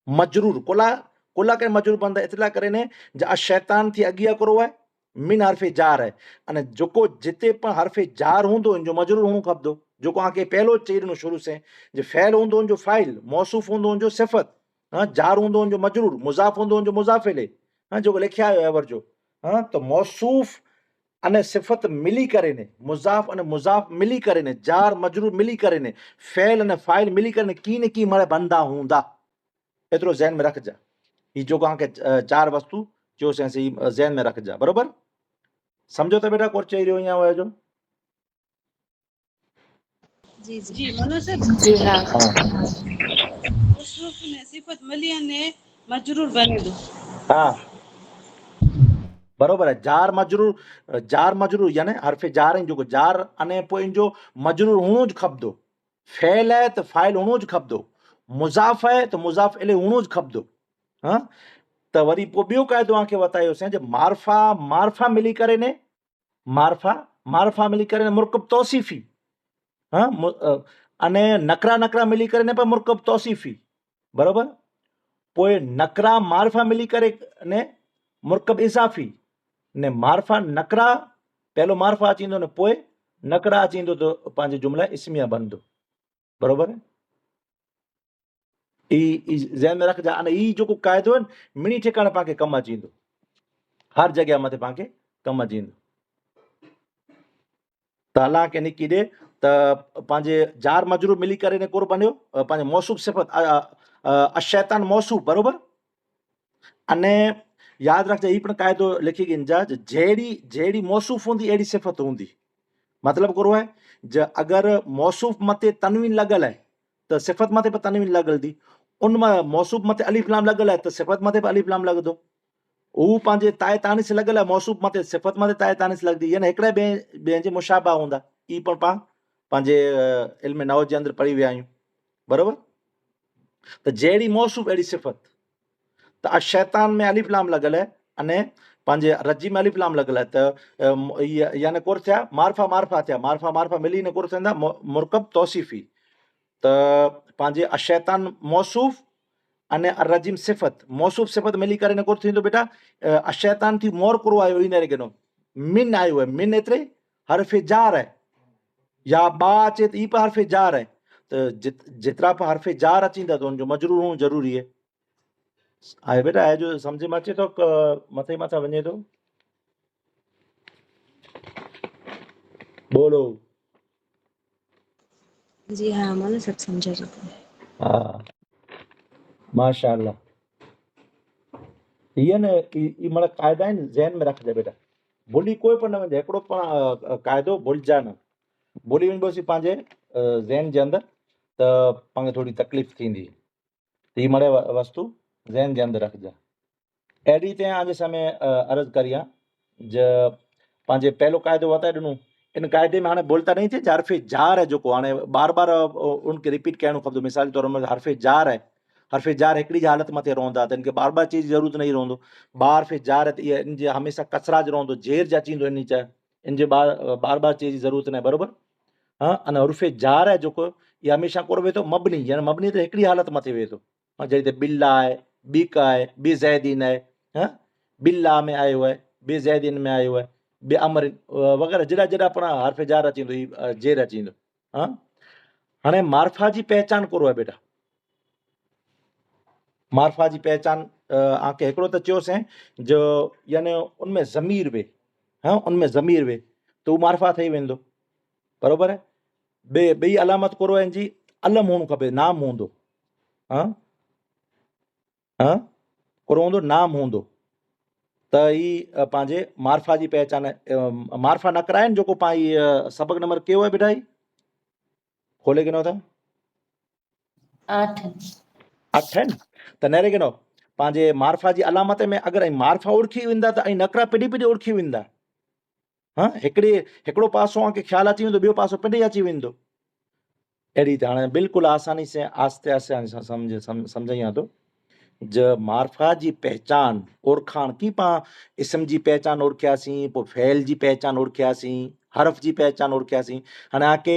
मजरूर कोला कोला के मजरूर बनदा इतला करे ने अशैतान थी अगिया करो है मिन हरफे जार है अने जोको जिते पण हरफे जार हुंदो जो मजरूर हुणो खपदो जोको आके पहलो चई ॾिनो शुरू से जो फ़ैल हुंदो जो फ़ाइल मौसूफ़ हुंदो जो सिफ़त हाँ जार हुंदो जो मजरूर मुज़ाफ हुंदो जो मुज़ाफ इले हाँ जो लिखिया आयो एवर जो हाँ तो मौसूफ़ अने सिफ़त मिली करे ने मुज़ाफ अने मुज़ाफ मिली करे ने जार मजरूर मिली करे ने फ़ैल अने फ़ाइल मिली करे ने की न की मरे बंदा हुंदा एतिरो ज़हन में रखजा ही जो तव्हांखे चार वस्तु चयोसीं ही ज़हन में रखजा बरोबर समझो त बेटा कोर चई रहियो या हुयो जो जी जी जी मनोज सर जी हाँ मौसूफ ने सिफ़त मिली ने मजरूर बने दो हाँ बरोबर है जार मजरूर यानी हरफे जार आहिनि जेको जार अने पोइ इन जो मजरूर हुणो ज खपंदो फ़ैल आहे त फ़ाइल हुणो ज खपंदो मुज़ाफ़ आहे त मुज़ाफ़ इले हुणो ज खपंदो हाँ त वरी पोइ ॿियो क़ाइदो तव्हांखे बतायोसीं जे मार्फा मार्फा मिली करे ने मार्फा मिली करे ने मुरकब तौसीफ़ी हाँ अने नकरा नकरा मिली करे ने पर मुरकब तौसीफ़ी बरोबर पोइ नकरा मार्फा मिली करे ने मुरकब इज़ाफ़ी ने मार्फा नकरा पहलो मार्फा अची वेंदो ने पोइ नकरा अची वेंदो त पंहिंजे जुमिला इस्मिया बनंदो बरोबर ई ज़हन में रखजा अने ई जेको क़ाइदो आहे न मिणी ठिकाणे पाण खे कमु अची वेंदो हर जॻह मथे पाण खे कमु अची वेंदो त अलाह खे निकी ॾे त पंहिंजे जार मजरूर मिली करे ने कोर बनियो पंहिंजे मौसूफ़ सिफ़त अशैतान मौसूफ़ बरोबर अने यादि रखिजे ही पण क़ाइदो लिखी गिनजा जहिड़ी मौसूफ़ हूंदी अहिड़ी सिफ़त हूंदी मतिलबु कहिड़ो आहे अगरि मौसूफ़ मथे तनवीन लॻल आहे त सिफ़त मथे बि तनवीन लॻल थी उन मौसूफ़ मथे अलिफ लाम लॻल आहे त सिफ़त मथे बि अलिफ लाम लॻंदो हू पंहिंजे ताए तानिस लॻल आहे मौसूफ़ मथे सिफ़त मथे ताए तानिस लॻंदी यानी हिकिड़े ॿिए जे मुशाबा हूंदा ई पण पाण पंहिंजे इल्म नव जे अंदरि पढ़ी विया आहियूं बरोबर त जहिड़ी मौसूफ़ अहिड़ी सिफ़त त अशैतान में अलिफ लाम लॻल आहे अने पंहिंजे रजी में अलिफ लाम लॻल आहे त यानी कोर थिया मार्फा थिया मार्फा मिली ने कोर थींदा मुरकब तौसीफ़ी त पंहिंजे अशैतान मौसूफ़ अने रजीम सिफ़त मौसूफ़ सिफ़त मिली करे ने कोर थींदो बेटा अशैतान थी मोर कुरो आयो इन रे मिन आयो आहे मिन एतिरे हरफ़े जार आहे या बा अचे त ई पे हरफ़े जार आहे त जेतिरा पे हरफ़े जार अचींदा त उनजो मजरूर हुअणु ज़रूरी आहे बेटा आहे जो सम्झ में अचे थो मथे मथां वञे थो बोलो जी हाँ मैंने सब समझा जाता है हाँ माशाअल्लाह हीअ न ई माना क़ाइदा आहिनि ज़हन में रखिजे बेटा भुली कोई पण न वञे हिकिड़ो पण क़ाइदो भुलिजा न भुली वञिबोसीं पंहिंजे ज़हन जे अंदरि त पाण खे थोरी तकलीफ़ थींदी त हीअ माना वस्तु ज़हन जे अंदरि रखिजा अहिड़ी ते आज समय अर्ज़ करी आहे ज पंहिंजे पहिलो क़ाइदो वताए ॾिनो इन क़ाइदे में हाणे बोलता नहीं थे हरफ़े जार है जेको हाणे बार बार उनखे रिपीट करणो खपंदो मिसाल जे तौर में हरफ़े जार आहे हरफ़े जार हिकिड़ी हालत मथे रहंदा त इनखे बार बार चीज़ जी ज़रूरत नहीं रहंदो हरफ़े जार है त इहे इन जे हमेशह कसराज रहंदो जेर जा अचींदो इन च इन जे बार बार चीज़ जी ज़रूरत न आहे बरोबर हाँ अने हरफ़े जार आहे जेको इहा हमेशह कोर वेहे थो मबनी यानी मबनी त हिकिड़ी हालत मथे वेहे थो जहिड़ी त बिल्ला आहे बीक आहे बे ज़ैदीन आहे हाँ बिल्ला में आयो आहे बे ज़ैदीन में आयो आहे बे अमर वग़ैरह जहिड़ा जहिड़ा पण हरफ़े जार अचींदो ही जेर अचींदो हाँ हाणे मार्फा जी पहचान करो आहे बेटा मार्फा जी पहचान आके हिकिड़ो त चयोसीं जो यानी उनमें ज़मीर वे हाँ उनमें ज़मीर वे तो उहो मार्फा ठही वेंदो, बरोबर आहे। ॿई अलामत करो आहिनि जी अलम हुअणु खपे, नाम हूंदो। हाँ हाँ करो हूंदो, नाम हूंदो त ई पंहिंजे मार्फा जी पहचान। मार्फा न कराइनि जेको पाण सबक नंबर कयो आहे बेटा, ही खोले गिनो था 8 8 आहिनि त नहरे गिनो पंहिंजे मार्फा जी अलामत में अगरि मार्फा ओळखी वेंदा त नकरा पिडी पिडी ओळखी वेंदा। हाँ हिकिड़ो पासो आके ख्याल अची वेंदो, ॿियो पासो पिडी अची वेंदो। अहिड़ी त हाणे बिल्कुलु आसानी से आस्ते आस्ते सम्झायां थो। ज मार्फा जी पहचान ओरखाण की पां इस्म जी पहचान ओरखियासीं, पोइ फैल जी पहचान ओरखियासीं, हरफ जी पहचान ओरखियासीं। हाणे आके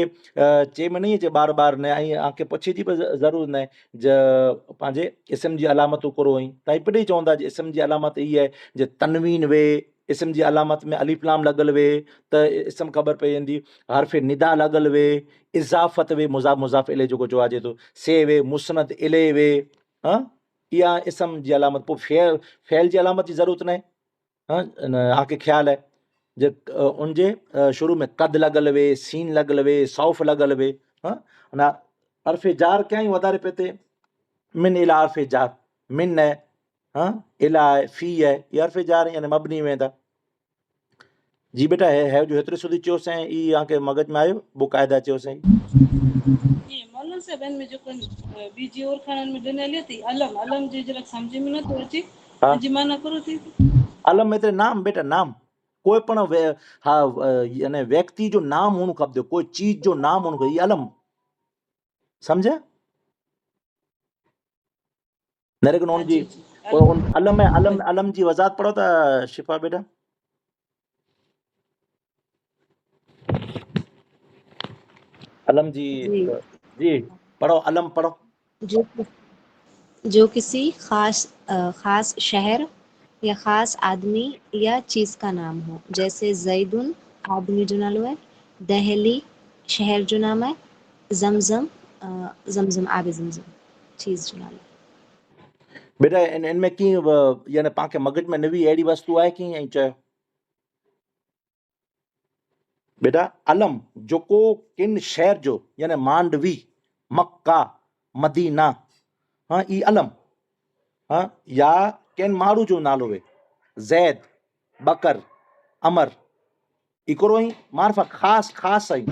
चए में नहीं अचे बार बार न ऐं आके पुछे जी ज़रूरत न आहे ज पंहिंजे इस्म जी अलामतूं करो ऐं तव्हां पिड़ी चवंदा जे इस्म जी अलामत इहा आहे जे तनवीन वे, इस्म जी अलामत में अलिफ लाम लॻल वे त इस्म ख़बर पई वेंदी, हर्फ़ निदा लॻल वे, इज़ाफ़त वे मुज़ाफ़ मुज़ाफ़ इले जेको चवाइजे थो, से वे मुस्नद इले वे, हाँ इहा इस्म जी अलामत। पोइ फैल जी अलामत जी ज़रूरत न आहे। हाँ आके ख्याल है जे उनजे शुरू में कद लॻल वे, सीन लॻल वे, सौफ़ लॻल वे। हाँ अना हर्फ़े जार क्या ही वधारे पे ते मिन इला हर्फ़े जार, मिन है, हाँ इला है, फी है, ये हर्फ़े जार यानी मबनी वेंदा। जी बेटा है जो हेतिरे सुधी चयो साईं, ई आके मगज में आयो बुक़ाइदा चयो साईं। ये मौलाना साहब इन में जो बीजी और खानन में ॾिनल थी अलम जे जरा सम्झ में नथो अचे, हाँ जी माना करो थी। अलम एतिरे नाम बेटा, नाम कोई पण यानी व्यक्ति जो नाम हुअणु खपे, कोई चीज जो नाम हुअणु खपे, अलम समझे नरेगन हाँ उन जी जी जी उन अलम में अलम जी वज़ाहत पढ़ो था शिफा बेटा। अलम जी जी जी पढ़ो, अलम पढ़ो। जो किसी खास शहर या खास आदमी या चीज का नाम हो, जैसे जैदुन आदमी जो नालो है, दहली शहर जो नाम है, जमजम जमजम आब जमजम चीज जो नालो। बेटा इनमें कीअं यानी पाण खे मगज में नवी अहिड़ी वस्तु आहे कीअं ऐं चयो बेटा। अलम जेको किन शहर जो यानी मांडवी, मक्का, मदीना, हाँ ई अलम। हाँ या किन माण्हू जो नालो वे, ज़ैद, बकर, अमर, इकरो ही मार्फा खास खास आई।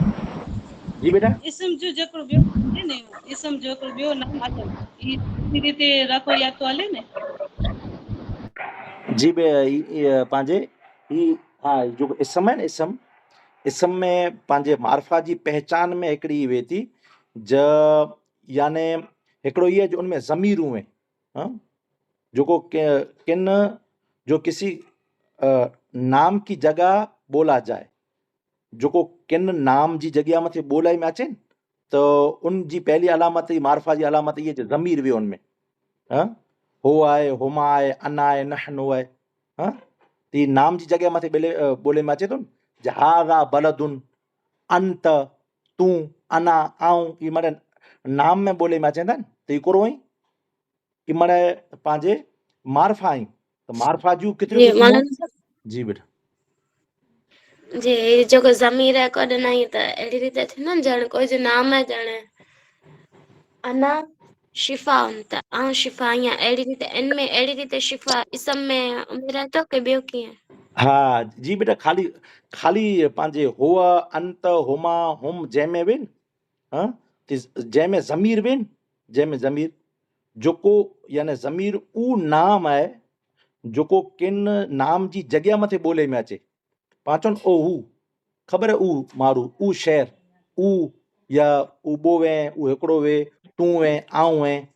जी बेटा इस्म जो जेको ॿियो आहे ने, इस्म जो हिकिड़ो ॿियो नाम अलम, ई सुठी रीते रखो या तो हले ने। जी पंहिंजे ही हाँ जो इस्म है न, इस्म में पंहिंजे मार्फा जी पहचान में हिकिड़ी वे थी ज याने हिकिड़ो इहो जो उनमें ज़मीरूं आहिनि। हाँ जेको किन जो किसी नाम की जगह बोला जाए, जेको किन नाम जी जॻह मथे ॿोलाई में अचे तो उन जी पहली अलामत ई मार्फा जी अलामत इहे जो ज़मीर वियो उनमें। हाँ हो आहे, हुमा आहे, अना आहे, नहनु आहे। हाँ त नाम जी जॻह मथे ॿोले में अचे थो न, जहाज़ा बलदुन, अंत, तूं, अना, आऊं, ई माना नाम में ॿोले में अचनि था न त हिकिड़ो ई ई माना पंहिंजे मार्फा आहिनि त मार्फा जूं केतिरियूं जी क़िस्मूं? मौलाना जी बेटा जी जेको ज़मीर आहे कॾहिं नहीं त अहिड़ी रीते थींदो न ॼण कोई जो नाम आहे ॼण अना शिफ़ा त आऊं शिफ़ा ईअं अहिड़ी रीते इनमें अहिड़ी रीते शिफ़ा इस्म में उमेराए थो की ॿियो कीअं? हाँ जी बेटा खाली पंहिंजे हुआ, अंत, हुमा, हुम जंहिंमें वेन, हाँ जंहिंमें ज़मीर वेन, जंहिंमें ज़मीर जेको यानी ज़मीर उहो नाम आहे जेको किन नाम जी जॻह मथे ॿोले में अचे। पाण चवनि ओ हू, ख़बर आहे ऊ माण्हू, ऊ शहर, ऊ या ऊ ॿो वे, ऊ हिकिड़ो वे, तूं वे, आऊं वे,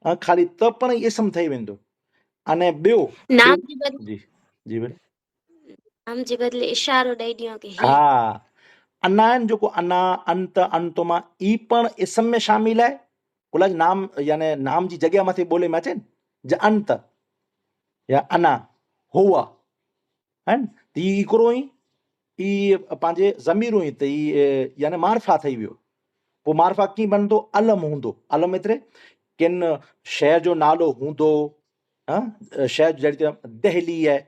ख़ाली त पण ई इस्म ठही वेंदो। अने ॿियो नाम जी बदले जी जी बेटा नाम जी बदले इशारो ॾेई ॾियो की ही। हाँ अना आहिनि जेको अना, अंत, अंतुमा ई पण इस्म में शामिल आहे। कुल नाम यानी नाम जी जॻह मथे ॿोले में अचे न ज अंत या अना हुआ है न त ई हिकिड़ो ई पंहिंजे ज़मीरूं ई त ई यानी मार्फा ठही वियो। पोइ मार्फा कीअं बनंदो? अलम हूंदो। अलम एतिरे किन शहर जो नालो हूंदो, शहर जहिड़ी तरह दहली आहे,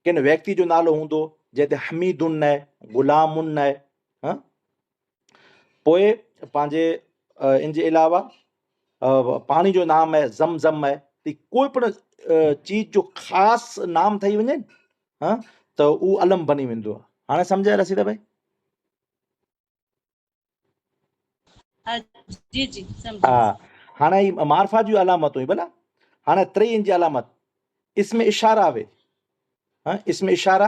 किन व्यक्ति जो नालो हूंदो जंहिं ते हमीदुन न आहे, गुलामुन न आहे। हा, पोइ पंहिंजे इन जे अलावा पाणी जो नाम आहे ज़मज़म आहे। त कोई पण चीज जो ख़ासि नाम ठही वञे न, हा, त उहो अलम बनी वेंदो आहे। हाणे सम्झाए रसीद भाई? जी जी समझी। हा, हाणे ही मार्फा जूं अलामतूं हुई भला। हाणे टी इन जी अलामत इसमें इशारा आवे। हाँ, इसमें इशारा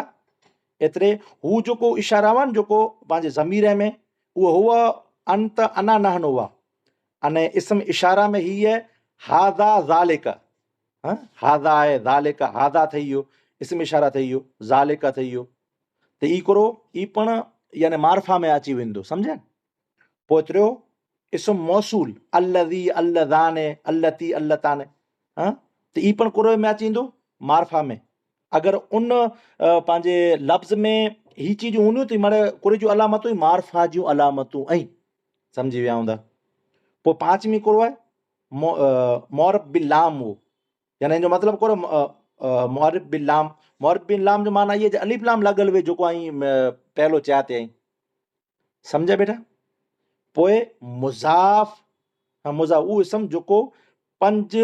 एतिरे हू जेको इशारा हुआ न जेको पंहिंजे ज़मीर में, उहो हुआ अंत अना नहन हुआ। अने इसम इशारा में ही है हादा ज़ालिका। हाँ, हादा आहे, ज़ालिका, हादा ठही वियो, इसम इशारा ठही वियो, ज़ालिका ठही वियो। त ई करो ई पण यानी मार्फा में अची वेंदो, सम्झे? पोइ एतिरो इसम मौसूल अल्लज़ी, अल्लज़ाने, अल्लती, अल्लताने। हाँ, त ई पण कुरो में अची वेंदो मार्फा में। अगरि उन पंहिंजे लफ़्ज़ में ही चीजूं हूंदियूं त माना कुरे जूं अलामतूं ई मार्फा जूं अलामतूं ऐं सम्झी विया हूंदा। पोइ पांचवी कुरो आहे मौरब बिलाम हो, यानी हिन जो मतिलबु कुरो मौरब बिलाम। मौरब बिलाम जो माना इहे अलिफ लाम लॻल हुए जेको आई पहिरियों चया ते आई, सम्झे बेटा? पोइ मुज़ाफ़, मुज़ाफ़ उहो इसम जेको 5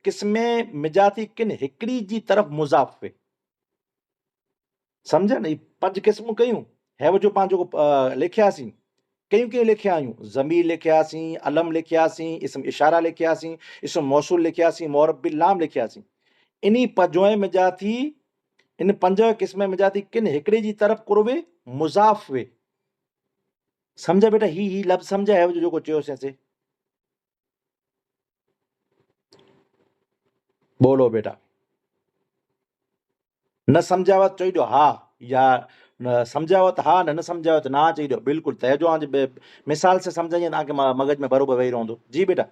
क़िस्में मिजाती किन हिकिड़ी जी तरफ़ मुज़ाफ़ हुए, सम्झे न? 5 क़िस्मूं कयूं हैव जो पाण जेको लिखियासीं, कयूं कयूं लिखिया आहियूं, ज़मीर लिखियासीं, अलम लिखियासीं, इसम इशारा लिखियासीं, इसम मौसूल लिखियासीं, मौरब बिलाम लिखियासीं। इन्ही 5 मिजाती, इन 5 क़िस्म मिजाती किन हिकिड़े जी तरफ़ कुरवे मुज़ाफ़ हुए, सम्झे बेटा? ही लफ़्ज़ सम्झे हैव जो जेको चयोसीं? बोलो बेटा। न सम्झाव त चई ॾियो हा, या न सम्झाव त हा, न सम्झाव त ना चई ॾियो। बिल्कुलु तइजो आज मिसाल से सम्झाइए तव्हांखे मगज में बरोबर वेही रहंदो। जी बेटा।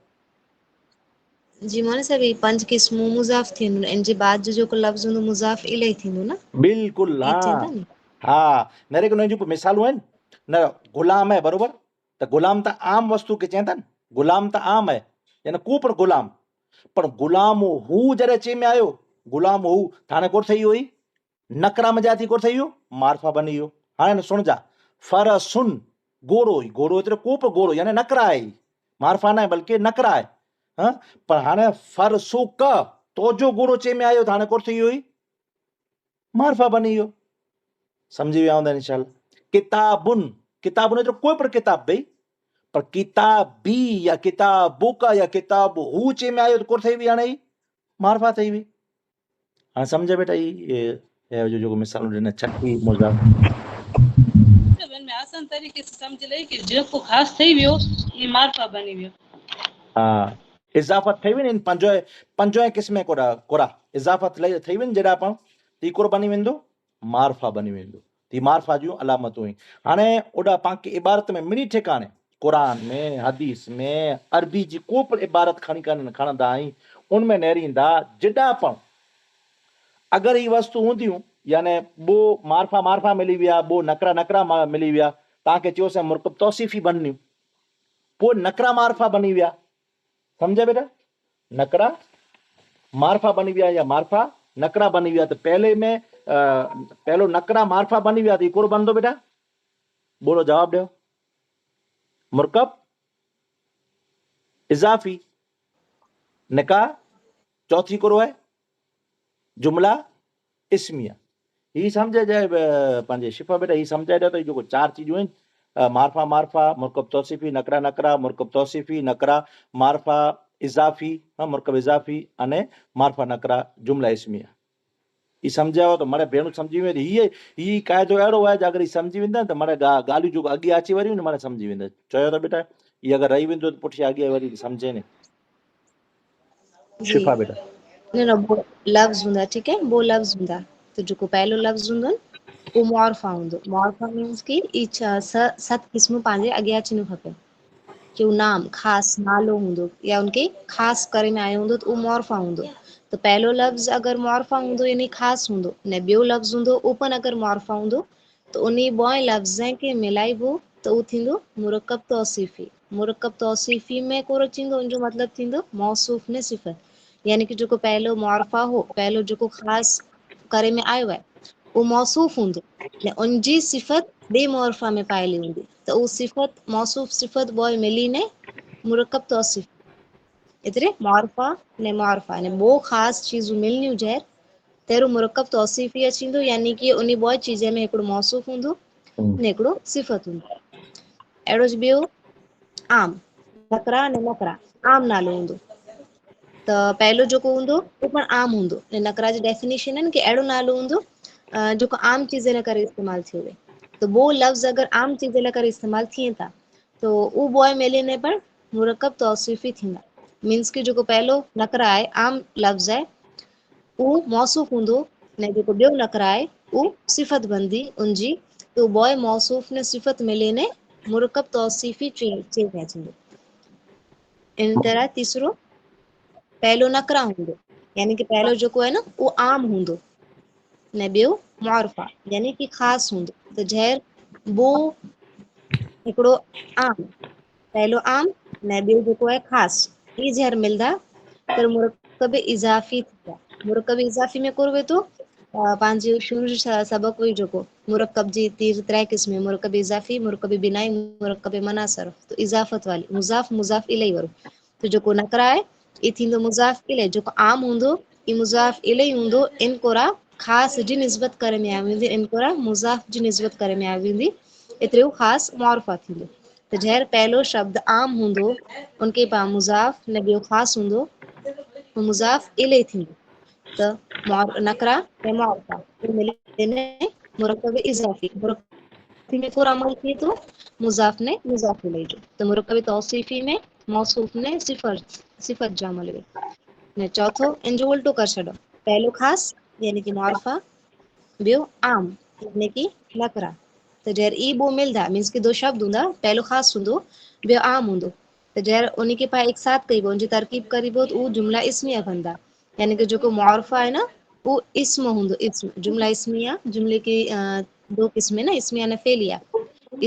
जी मौलाना साहब ये 5 क़िस्मूं मुज़ाफ़ थींदियूं, इन जे बाद जो जेको लफ़्ज़ हूंदो मुज़ाफ़ इलैहि थींदो न? बिल्कुलु, ईअं चवंदा हाँ नी? हाँ, मेरे को जो मिसालूं आहिनि न, गुलाम आहे बरोबर, त गुलाम त आम वस्तु खे चवनि था न, गुलाम त आम आहे, यानी को पण गुलाम, पर गुलाम हू जॾहिं चए में आयो, गुलाम हू त हाणे कोन ठही हुई नकरा मजाती कोन ठही वियो, मार्फा बनी वियो। हाणे न सुणजा, फरसुन घोड़ो, घोड़ो एतिरो को पण घोड़ो यानी नकरा आहे, मार्फा न आहे बल्कि नकरा आहे। हाँ, पर हाणे फरसुक तो जो घोड़ो चए में आयो त हाणे कोन ठही हुई मार्फा बनी वियो, समझी विया हूंदा इंशाअल्लाह। किताबुन, किताबुन एतिरो कोई पण किताब भई, पर किताबी या किताबुका या किताब हू चए में आयो त कोन ठही हुई, हाणे मार्फा ठही हुई। हाणे सम्झ बेटा? ये जो जेको मिसाल ॾिना छठी मुज़ाफ़, में आसान तरीके से समझ ले कि जेको ख़ास थी वियो ये मार्फा बनी वियो। हाँ, इज़ाफ़त ठही वई न इन 5 क़िस्म कुरा इज़ाफ़त ठही वई जॾहिं पाण त कुरो बनी वेंदो मार्फा बनी वेंदो। ती मार्फा जूं अलामतूं आहिनि। हाणे ओॾा पाण खे इबारत में मिनी ठिकाणे क़ुरान में, हदीस में, अरबी जी को पण इबारत खणंदा आहीं, उनमें नेरींदा जॾहिं पण अगरि ही वस्तु हूंदियूं यानी वो मार्फा मार्फा मिली विया, वो नकरा नकरा मिली विया, तव्हांखे चयोसीं मुरकब तौसीफ़ी बननियूं, पोइ नकरा मार्फा बनी विया, समझे बेटा? नकरा मार्फा बनी विया या मार्फा नकरा बनी विया, तो पहले में पहलो नकरा मार्फा बनी विया, तो ये कौन बंदो बेटा? बोलो जवाब दो। मुरकब इजाफी, निका चौथी करो है जुमला इस्मिया। ही समझे जाए पंहिंजे शिफ़ा बेटा, ही समझाए ॾियो त जेको 4 चीजूं आहिनि, मार्फा मार्फा, मुरकब तौसीफ़ी, नकरा नकरा, मुरकब तौसीफ़ी, नकरा, मार्फा इज़ाफ़ी, मुरकब इज़ाफ़ी अने मार्फा नकरा, जुमला इस्मिया। ही सम्झायो त माने भेणूं सम्झी वेंदी। ही क़ाइदो अहिड़ो आहे, अगरि ही सम्झी वेंदा त माने ॻाल्हियूं जेको अॻे अची वरियूं न माने सम्झी वेंदा। चयो त बेटा ही अगरि रही वेंदो त पुठियां अॻे वरी सम्झे न। जी शिफ़ा बेटा। न वो लफ़्ज़ हूंदा, ठीक है, वो लफ़्ज़ हूंदा त जेको पहलो लफ़्ज़ हूंदो न वो मॉर्फा हूंदो। मॉर्फा मीन्स कि ई 7 क़िस्मूं पंहिंजे अॻियां अचणियूं खपनि, कि वो नाम ख़ासि नालो हूंदो या उनखे ख़ासि करे में आयो हूंदो त उहो मॉर्फा हूंदो। त पहलो लफ़्ज़ अगरि मॉर्फा हूंदो यानी ख़ासि हूंदो, ने ॿियो लफ़्ज़ हूंदो उहो पण अगरि मॉर्फा हूंदो त उन ॿ लफ़्ज़नि खे मिलाइबो त उहो थींदो मुरकब तौसीफ़ी। मुरकब तौसीफ़ी में कोरो थींदो, उनजो मतिलबु थींदो मौसूफ़ ने सिफ़त, यानी कि जेको पहलो मॉर्फा हो, पहलो जेको ख़ासि करे में आयो आहे वो मौसूफ हूंदो ने उनजी सिफ़त बे मौरफ़ा में पाइली हूंदी त वो सिफ़त मौसूफ सिफ़त बॉय मिली ने मुरकब तौसीफ़ एतिरे मौरफ़ा ने बो ख़ास चीज़ूं मिलनियूं जहर तेरो मुरकब तौसीफ़ी अचींदो यानी कि उन बॉय चीज़ में हिकिड़ो मौसूफ हूंदो ने हिकिड़ो सिफ़त हूंदो अहिड़ो ज ॿियो आम नकरा ने नकरा आम नालो हूंदो त पहलो जेको हूंदो उहो पण आम हूंदो ने नकरा जी डेफिनेशन आहिनि कि अहिड़ो नालो हूंदो जेको आम चीज़ लाइ करे इस्तेमालु थियो हुजे तो वो लफ़्ज़ अगर आम चीज़ लाइ करे इस्तेमालु थिए था तो उहो बॉय मिलने पर मुरकब तौसीफ़ी थींदा मीन्स कि जेको पहलो नकरा आहे आम लफ़्ज़ आहे उहो मौसूफ हूंदो ने जेको ॿियो नकरा आहे उहो सिफ़त बनदी उनजी तो बॉय मौसूफ ने सिफ़त मिले ने मुरकब तौसीफ़ी चेंज थींदो इन तरह तीसरो पहलो नकरा हूंदो यानी कि पहलो जेको आहे न उहो आम हूंदो ने ॿियो मौरफ़ा यानी कि ख़ासि हूंदो त जहर वो हिकिड़ो आम पहलो आम ने ॿियो जेको आहे ख़ासि ई जहर मिलंदा त मुरकब इज़ाफ़ी थींदा मुरकब इज़ाफ़ी में कुर वेठो पंहिंजे शुरू जो सबक़ हुई जेको मुरकब जी त्रै क़िस्म मुरकब इज़ाफ़ी मुरकब बिनाई मुरकब मनासर तो इज़ाफ़त वाली मुज़ाफ़ इलैहि वारो तो जेको नकरा आहे ई थींदो मुज़ाफ़ इलैहि जेको आम हूंदो ई मुज़ाफ़ इलैहि हूंदो इन कोरा ख़ासि जी निस्बत करे में आई वेंदी इन कोरा मुज़ाफ़ जी निस्बत करे में आई वेंदी एतिरो ख़ासि मौरफ़ा थींदो त जहर पहलो शब्द आम हूंदो उनके पास मुज़ाफ़ ने ॿियो ख़ासि हूंदो मुज़ाफ़ इलैहि थींदो त नकरा ऐं मौरफ़ा मिली ने मुरकब इज़ाफ़ी मुरकब में पूरा अमल थिए थो मुज़ाफ़ ने मुज़ाफ़ इलैहि जो त मुरकब तौसीफ़ी में मौसूफ ने सिफ़त जो अमल वे ने चौथो इन जो उल्टो कर छॾो पहलो ख़ासि यानी कि मौरफ़ा ॿियो आम यानी कि नकरा त जहर ई बो मिलंदा मीन्स कि दो शब्द हूंदा पहलो ख़ासि हूंदो ॿियो आम हूंदो त जहर उन खे पाण एक साथ कइबो उनजी तरकीब करिबो त उहो जुमिला इस्मिया बनदा यानी कि जेको मौरफ़ा आहे न वो इस्म हूंदो इस्म जुमला इस्मिया जुमले की दो किस्में ना इस्मिया ने फेलिया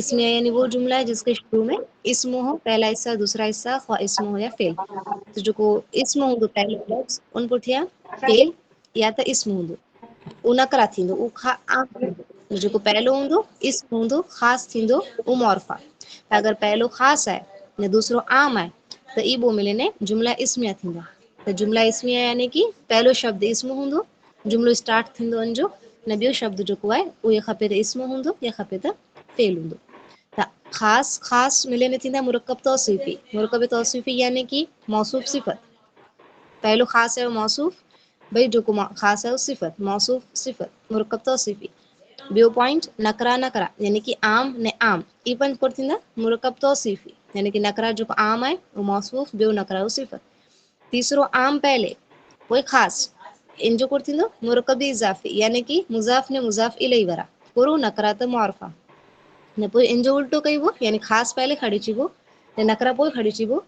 इस्मिया यानी वो जुमला है जिसके शुरू में इस्म हो पहला हिस्सा दूसरा हिस्सा ख्वा इस्म हो या फेल तो जेको इस्म हूंदो पहलो लफ़्ज़ उन पुठियां फेल या त इस्म हूंदो उहो नकरा थींदो उहो आम थींदो जेको पहलो हूंदो इस्म हूंदो ख़ासि थींदो उहो मौरफ़ा अगरि पहलो ख़ासि आहे ने दूसरो आम आहे त ई ॿो मिले ने जुमला इस्मिया थींदा त जुमला इस्मिया यानी कि पहलो शब्द इस्म हूंदो जुमलो स्टार्ट थींदो उनजो ने ॿियो शब्द जेको आहे उहो या खपे त इस्म हूंदो या खपे त फेल हूंदो त ख़ासि मिले में थींदा मुरकब तौसीफ़ी यानी कि मौसूफ सिफ़त पहलो ख़ासि है मौसूफ भाई जेको ख़ासि है सिफ़त मौसूफ सिफ़त मुरकब तौसीफ़ी ॿियो पॉइंट नकरा नकरा यानी कि आम ने आम ई पंज पर थींदा मुरकब तौसीफ़ी यानी कि नकरा जेको आम आहे उहो मौसूफ ॿियो नकरा उहो सिफ़त तीसरो आम पहले पोइ ख़ासि इन जो कुर थींदो मुरकब इज़ाफ़ी यानी कि मुज़ाफ़ ने मुज़ाफ़ इलैहि वारा पूरो नकरा त मौरफ़ा ने पोइ इन जो उल्टो कइबो यानी ख़ासि पहले खणिजिबो ने नकरा पोइ खणिजिबो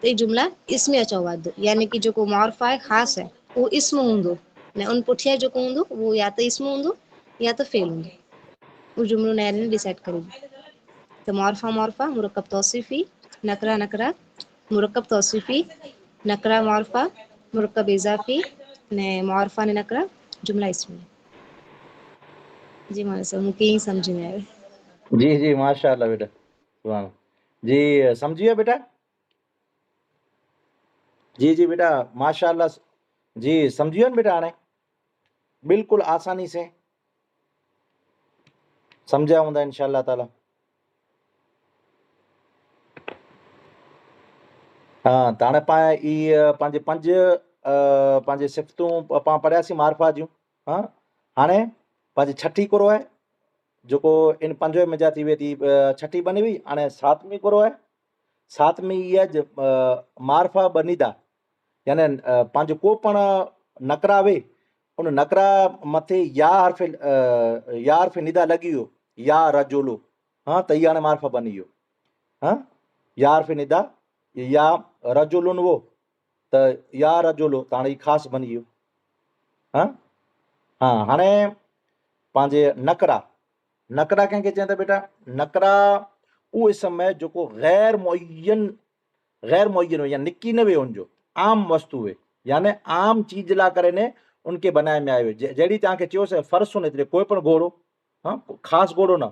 त ई जुमिला इस्मिया चवादो यानी कि जेको मौरफ़ा आहे ख़ासि आहे उहो इस्म हूंदो ने उन पुठियां जेको हूंदो उहो या त इस्म हूंदो या त फेल हूंदो उहो जुमिलो नहर डिसाइड करिबो त मौरफ़ा मुरकब तौसीफ़ी नकरा नकरा मुरकब तौसीफ़ी नकरा मौरफ़ा मुरकब इज़ाफ़ी ने मौरफ़ा ने नकरा जुमिला इस्मिया जी मां सर मूंखे ईअं सम्झ में आयो जी जी माशाल्लाह बेटा सुभाणे जी समझी विया बेटा जी जी बेटा माशाल्लाह जी समझी वियो न बेटा हाणे बिल्कुलु आसानी से सम्झिया हूंदा इंशाअल्लाह ताला हा त हाणे पाण इहे पंहिंजे पंज पंहिंजे सिफ़तूं पाण पढ़ियासीं मारिफ़ा जूं हा हाणे पंहिंजी छठी कुरो आहे जेको इन पंज में जा थी वई थी छठी बनी हुई हाणे सातवीं कुरो आहे सातवीं इहा मारिफ़ा बनीदा यानी पंहिंजो को पण नकरा वे उन नकरा मथे या हर्फ़ निदा लॻी वियो या रजोलो हा त इहा हाणे मारिफ़ा बनी वियो हा या हर्फ़ निदा या रजोलुन वो त या रजोलो त हाणे ख़ासि बनी वियो हा हा हाणे पंहिंजे नकरा नकरा कंहिंखे चवनि था बेटा नकरा उहो समय जेको गैर मुयन हुए या निकी न वे हुनजो आम वस्तु हुए यानी आम चीज ला करे ने उनके बनाए में आयो जहिड़ी तव्हांखे चयोसीं फरसुन एतिरे कोई पण घोड़ो हाँ ख़ासि घोड़ो न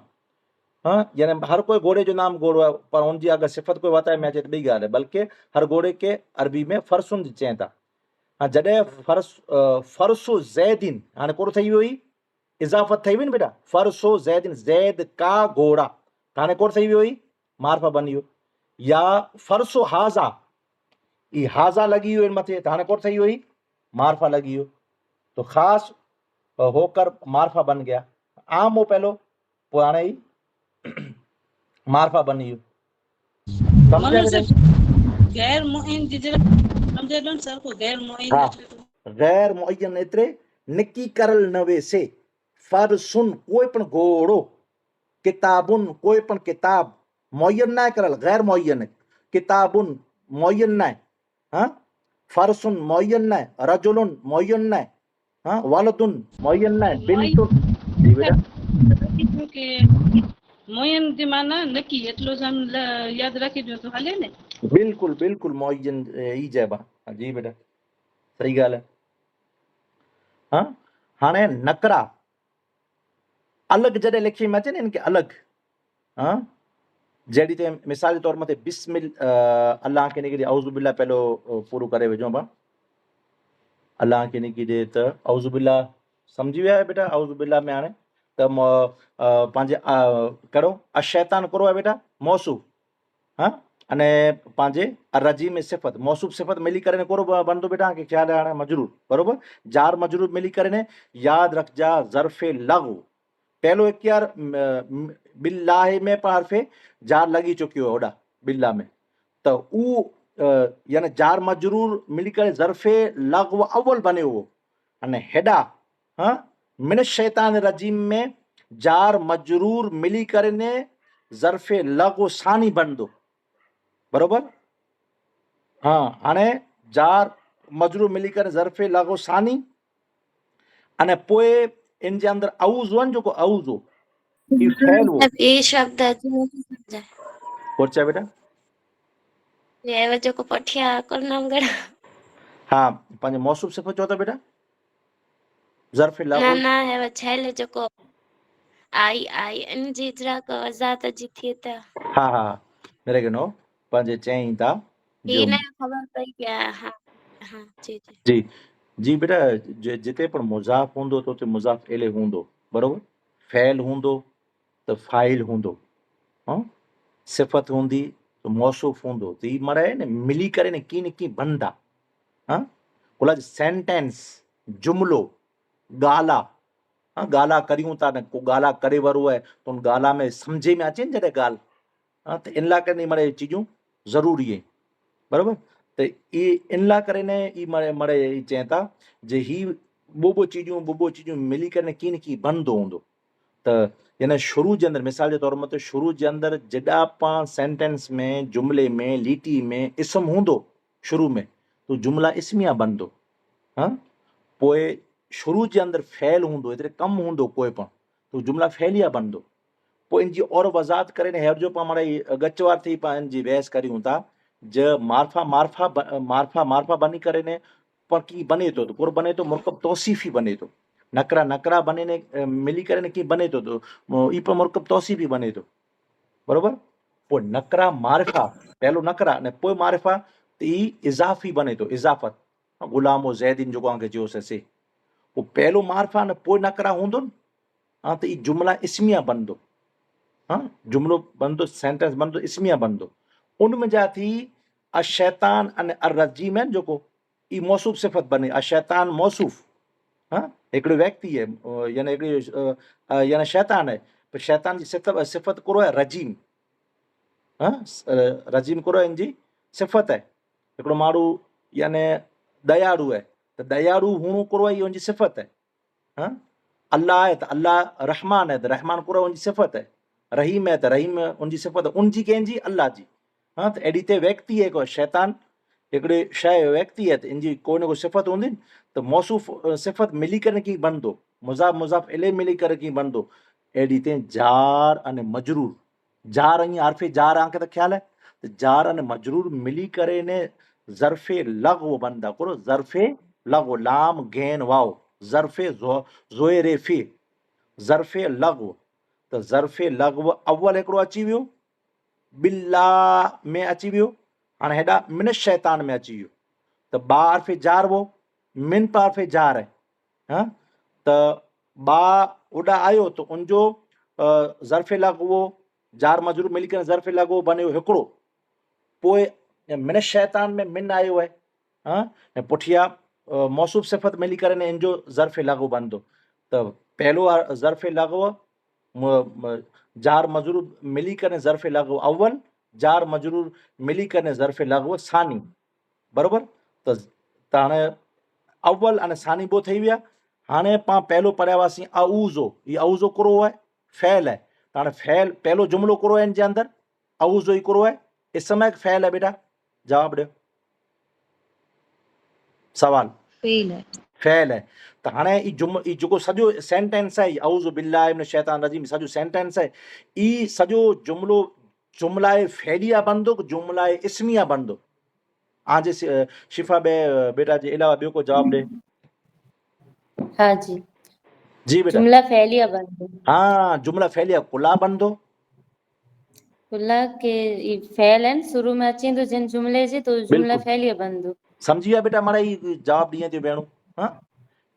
हाँ यानी हर कोई घोड़े जो नाम घोड़ो है पर उनजी अगर सिफ़त कोई वताए में अचे त ॿी ॻाल्हि है बल्कि हर घोड़े के अरबी में फरसुन चवनि था हाँ जॾहिं फरसो ज़ैदिन हाणे कोड़ो ठही वियो ई इज़ाफ़त ठही वई न बेटा फरसो ज़ैदिन ज़ैद का घोड़ा त हाणे कोड़ो ठही वियो ई मार्फा बनी वियो या फरसो हाज़ा ई हाज़ा लॻी वियो इन मथे त हाणे कोड़ो ठही वियो ई मार्फा लॻी वियो तो ख़ासि होकर मार्फा बन गया आम हो पहलो पोइ हाणे ई मार्फा बनी वियो सम्झ मौलाना में साहब गैर मुइन जी जरा समझे लो सर को गैर मुइन हाँ गैर मुअय्यन एतिरे निकी करल न वेसे फरसुन कोई पण घोड़ो किताबुन कोई पण किताब मुअय्यन न करल गैर मुअय्यन किताबुन मुअय्यन न हाँ फरसुन मुअय्यन न रजुलुन मुअय्यन न हाँ वलदुन मुअय्यन न बिन्तुन जी बेटा કે મોયન જે માના નક્કી એટલો જ આમ યાદ રાખી દો તો હાલે ને बिल्कुल बिल्कुल मुअय्यन ई चइबा जी बेटा सही ॻाल्हि है हाँ हाणे नकरा अलॻि जॾहिं लिखी में अचे न इनखे अलॻि हाँ जहिड़ी ते मिसाल जे तौर मथे बिस्मिल अल्लाह खे निकिरी औज़ुबिल्ला पहलो पूरो करे विझूं पाण अल्लाह खे निकिरे त औज़ुबिल्ला सम्झी विया बेटा औज़ुबिल्ला में हाणे त पंहिंजे कहिड़ो अशैतान करो आहे बेटा मौसूफ़ हाँ अने पंहिंजे रजी में सिफ़त मौसूफ़ सिफ़त मिली करे कोरो बनंदो बेटा तव्हांखे ख़्यालु आहे हाणे मजरूर बरोबर जार मजरूर मिली करे ने यादि रखजा ज़र्फ़े लग़्व पहलो इख्तियार बिल्लाह में पर हर्फ़े जार लॻी चुकियो आहे होॾा बिल्ला में त उहो यानी जार मजरूर मिली करे ज़र्फ़े लग़्व अव्वल बने हुओ अने हेॾा हाँ मिन शैतान रजीम में जार मजरूर मिली करे ने ज़र्फ़े लग़्व सानी बनंदो बरोबर हाँ हाणे जार मजरूर मिली करे ज़र्फ़े लग़्व सानी अने पोइ इन जे अंदरि औज़ वञ जेको औज़ हो ई फैल हो ये शब्द अॼु नथी सम्झाए कोर्चा बेटा ये जेको पठिया करनाम गड़ा हाँ पंहिंजे मौसूफ़ सिफ़त चओ था बेटा ज़र्फ़े ना लग़्व ना है छेले जेको आई इन जी इजरा को वज़ात जी थी त हाँ हाँ मेरे गिनो पंहिंजे चई था ही जो न खबर पई क्या हाँ हाँ जी जी जी जी बेटा जिते पण मुज़ाफ़ हूंदो त उते मुज़ाफ़ इले हूंदो बरोबर फ़ैल हूंदो त फ़ाइल हूंदो हाँ सिफ़त हूंदी त मौसूफ़ हूंदो त ई मराए न मिली करे न की बनदा हाँ बोला सेंटेंस जुमलो गाला हाँ गाला करियूं था न को गाला करे वरो है तो उन गाला में समझे में अचे न जॾहिं ॻाल्हि हाँ त इन लाइ करे मरे चीजूं ज़रूरी आहिनि बरोबर त ई इन लाइ करे ने ई मरे ई चवनि था जे ही ॿ चीजूं मिली करे न की बनंदो हूंदो त यानी शुरू जे अंदरि मिसाल जे तौर मथे शुरू जे अंदरि जॾा पाण सेंटेंस में जुमिले में लीटी में इस्म हूंदो शुरू में तो जुमिला इस्मिया बनंदो हाँ पोइ शुरू जे अंदरि फ़ैल हूंदो एतिरे कम हूंदो कोई पण तो जुमिला फ़ैलिया बनंदो पोइ इनजी और वज़ाहत करे न हेर जो पाण माणे गचवार थी पाण जी बहस करियूं था ज मार्फा बनी करे ने पर की बने थो त कोर बने थो मुरकब तौसीफ़ी बने थो नकरा बने ने मिली करे ने की बने थो तो ई पर मुरकब तौसीफ़ी बने थो बरोबर पोइ नकरा मारिफ़ा पहलो नकरा ने पोइ मारिफ़ा त ई इज़ाफ़ी बने थो इज़ाफ़त ग़ुलामो ज़ैदीन जेको तव्हांखे चयोसीं से पोइ पहलो मारिफ़ा न पोइ नकरा हूंदो न हाँ त ई जुमिला इस्मिया बनंदो हाँ जुमिलो बनंदो सेंटेंस बनंदो इस्मिया बनंदो उनमें जा थी अशैतान अने अर्रजीम आहिनि जेको ई मौसूफ़ सिफ़त बने अशैतान मौसूफ़ हाँ हिकिड़ो व्यक्ति है यानी हिकिड़ी यानी शैतान है पर शैतान जी सिफ़त करो है रजीम हाँ रजीम करो इनजी सिफ़त है हिकिड़ो माण्हू यानी दयाड़ू है त दयाड़ू हुअणो करो आहे इहो उनजी सिफ़त है हाँ अल्लाह है त अल्लाह रहमान है त रहमान करो उनजी सिफ़त है रहीम है त रहीम उनजी सिफ़त है उनजी कंहिंजी अल्लाह जी हाँ त एॾी ते व्यक्ति है को शैतान हिकिड़े शइ व्यक्ति है त इनजी कोई न कोई सिफ़त हूंदी न त मौसूफ़ सिफ़त मिली करे कीअं बनंदो मुज़ाफ़ इले मिली करे कीअं बनंदो एॾी ते जार अने मजरूर जार ईअं हर्फ़े जार तव्हांखे त ख़्यालु आहे त जार अने मजरूर मिली करे ने ज़र्फ़े लग़्व बनंदा करो ज़र्फ़े लॻो लाम घेन वाओ ज़र्फ़े ज़ोएरे फी ज़र्फ़े लॻो त ज़र्फ़े लॻव अव्वल हिकिड़ो अची वियो बिल्ला में अची वियो हाणे हेॾा मिन शैतान में अची वियो त बा हर्फ़े जार वो मिन पर हर्फ़े जार आहे हाँ त बा ओॾा आयो त उनजो ज़र्फ़े लॻो जार मजरूर मिली करे ज़र्फ़े लॻो बनियो हिकिड़ो पोइ मिन शैतान में मिन आयो आहे हाँ ऐं पुठियां मौसूफ़ सिफ़त मिली करे ने इनजो ज़र्फ़े लॻो बनंदो त पहलो ज़र्फ़े लॻो जार मजरूर मिली करे ज़र्फ़े लॻो अव्वल जार मजरूर मिली करे ज़र्फ़े लॻो सानी बराबरि त हाणे अव्वल अने सानी ॿियो ठही विया हाणे पाण पहिलो पढ़िया हुआसीं अऊज़ो हीउ अऊज़ो कहिड़ो आहे फ़ैल आहे त हाणे फ़ैल पहिलो जुमिलो कहिड़ो आहे इन जे अंदरि अऊज़ो ई कहिड़ो आहे इसम आहे कि फ़ैल आहे बेटा जवाबु ॾियो सवाल फेल है। फ़ैल आहे त हाणे ई जेको सॼो सेंटेंस आहे अऊज़ु बिल्लाहि मिनश शैतानिर रजीम सॼो सेंटेंस आहे ई सॼो जुमिलो जुमिलाए फ़ैलिया बनंदो कि जुमिलाए इस्मिया बनंदो आजे शिफ़ा बेटा जे अलावा ॿियो को जवाबु ॾे हाँ जी जी बेटा जुमला फैलिया बंदो हाँ जुमिला फ़ैलिया कुला बनंदो कुल्ला के ई फैल है शुरू में अचे तो जिन जुमले जे तो जुमला बिल्कुलु फैलिया बंदो समझी विया बेटा मारा ई जवाबु ॾींहं थियूं भेणूं हाँ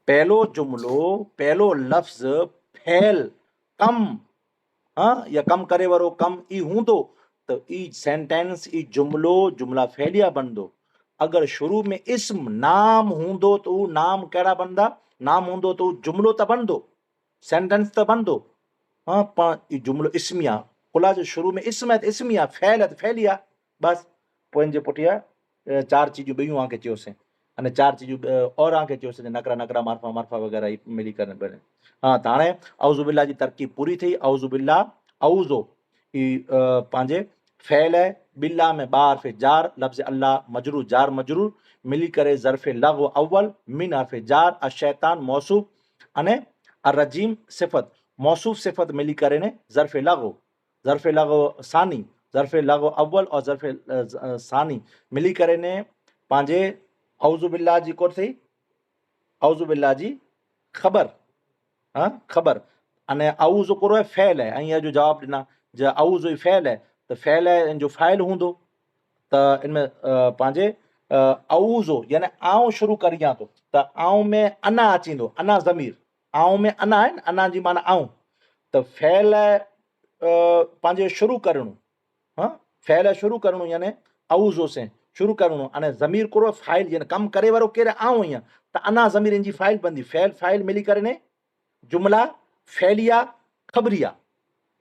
पहलो जुमिलो पहलो लफ़्ज़ फैल कम हाँ या कम करे वारो कम ई हूंदो त ई सेंटेंस ई जुमिलो जुमिला फ़ैलिया बनंदो अगरि शुरू में इस्म नाम हूंदो त उहो नाम कहिड़ा बनंदा नाम हूंदो त उहो जुमिलो त बनंदो सेंटेंस त बनंदो हाँ पर ई जुमिलो इस्मिया कुला जो शुरू में इस्म आहे त इस्मिया फ़ैल आहे त फ़ैलिया बसि पोइ हिन जे पुठियां चार चीजूं ॿियूं आके चयोसीं अने चार चीजूं और आके चयोसीं नकरा नकरा मार्फा मार्फा वग़ैरह ई मिली करे बने हाँ त हाणे औज़ुबिल्ला जी तरकीब पूरी थी औज़ुबिल्ला औज़ो ई पंहिंजे फ़ैल आहे बिल्ला में बा हर्फ़े जार लफ़्ज़ अल्लाह मजरूर जार मजरूर मिली करे ज़र्फ़े लग़्व अव्वल मिन हर्फ़े जार अशैतान मौसूफ़ अने अर्रजीम सिफ़त मौसूफ़ सिफ़त मिली करे ने ज़र्फ़े लग़्व सानी ज़र्फ़े लग़्व अव्वल और ज़र्फ़े सानी मिली करे ने पंहिंजे औज़ुबिल्ला जी को थी औज़ुबिल्ला जी ख़बर हाँ ख़बर अने औज़ो कहिड़ो आहे फ़ैल आहे ऐं इहा जो जवाबु ॾिना जो औज़ो ई फ़ैल आहे त फ़ैल आहे इन जो फ़ाइल हूंदो त इनमें पंहिंजे औज़ो यानी आऊं शुरू करियां थो त आऊं में अना अचींदो अना ज़मीर आऊं में अना आहे न अना जी माना आऊं त फ़ैल आहे पंहिंजे शुरू करणो हाँ फ़ैल शुरू करणो यानी औज़ो से शुरू करणो अने ज़मीर कहिड़ो फ़ाइल यानी कमु करे वारो केरु आऊं हीअं त अना ज़मीर इन जी फ़ाइल बनंदी फ़ैल फ़ाइल मिली करे ने जुमिला फ़ैलिया ख़बरिया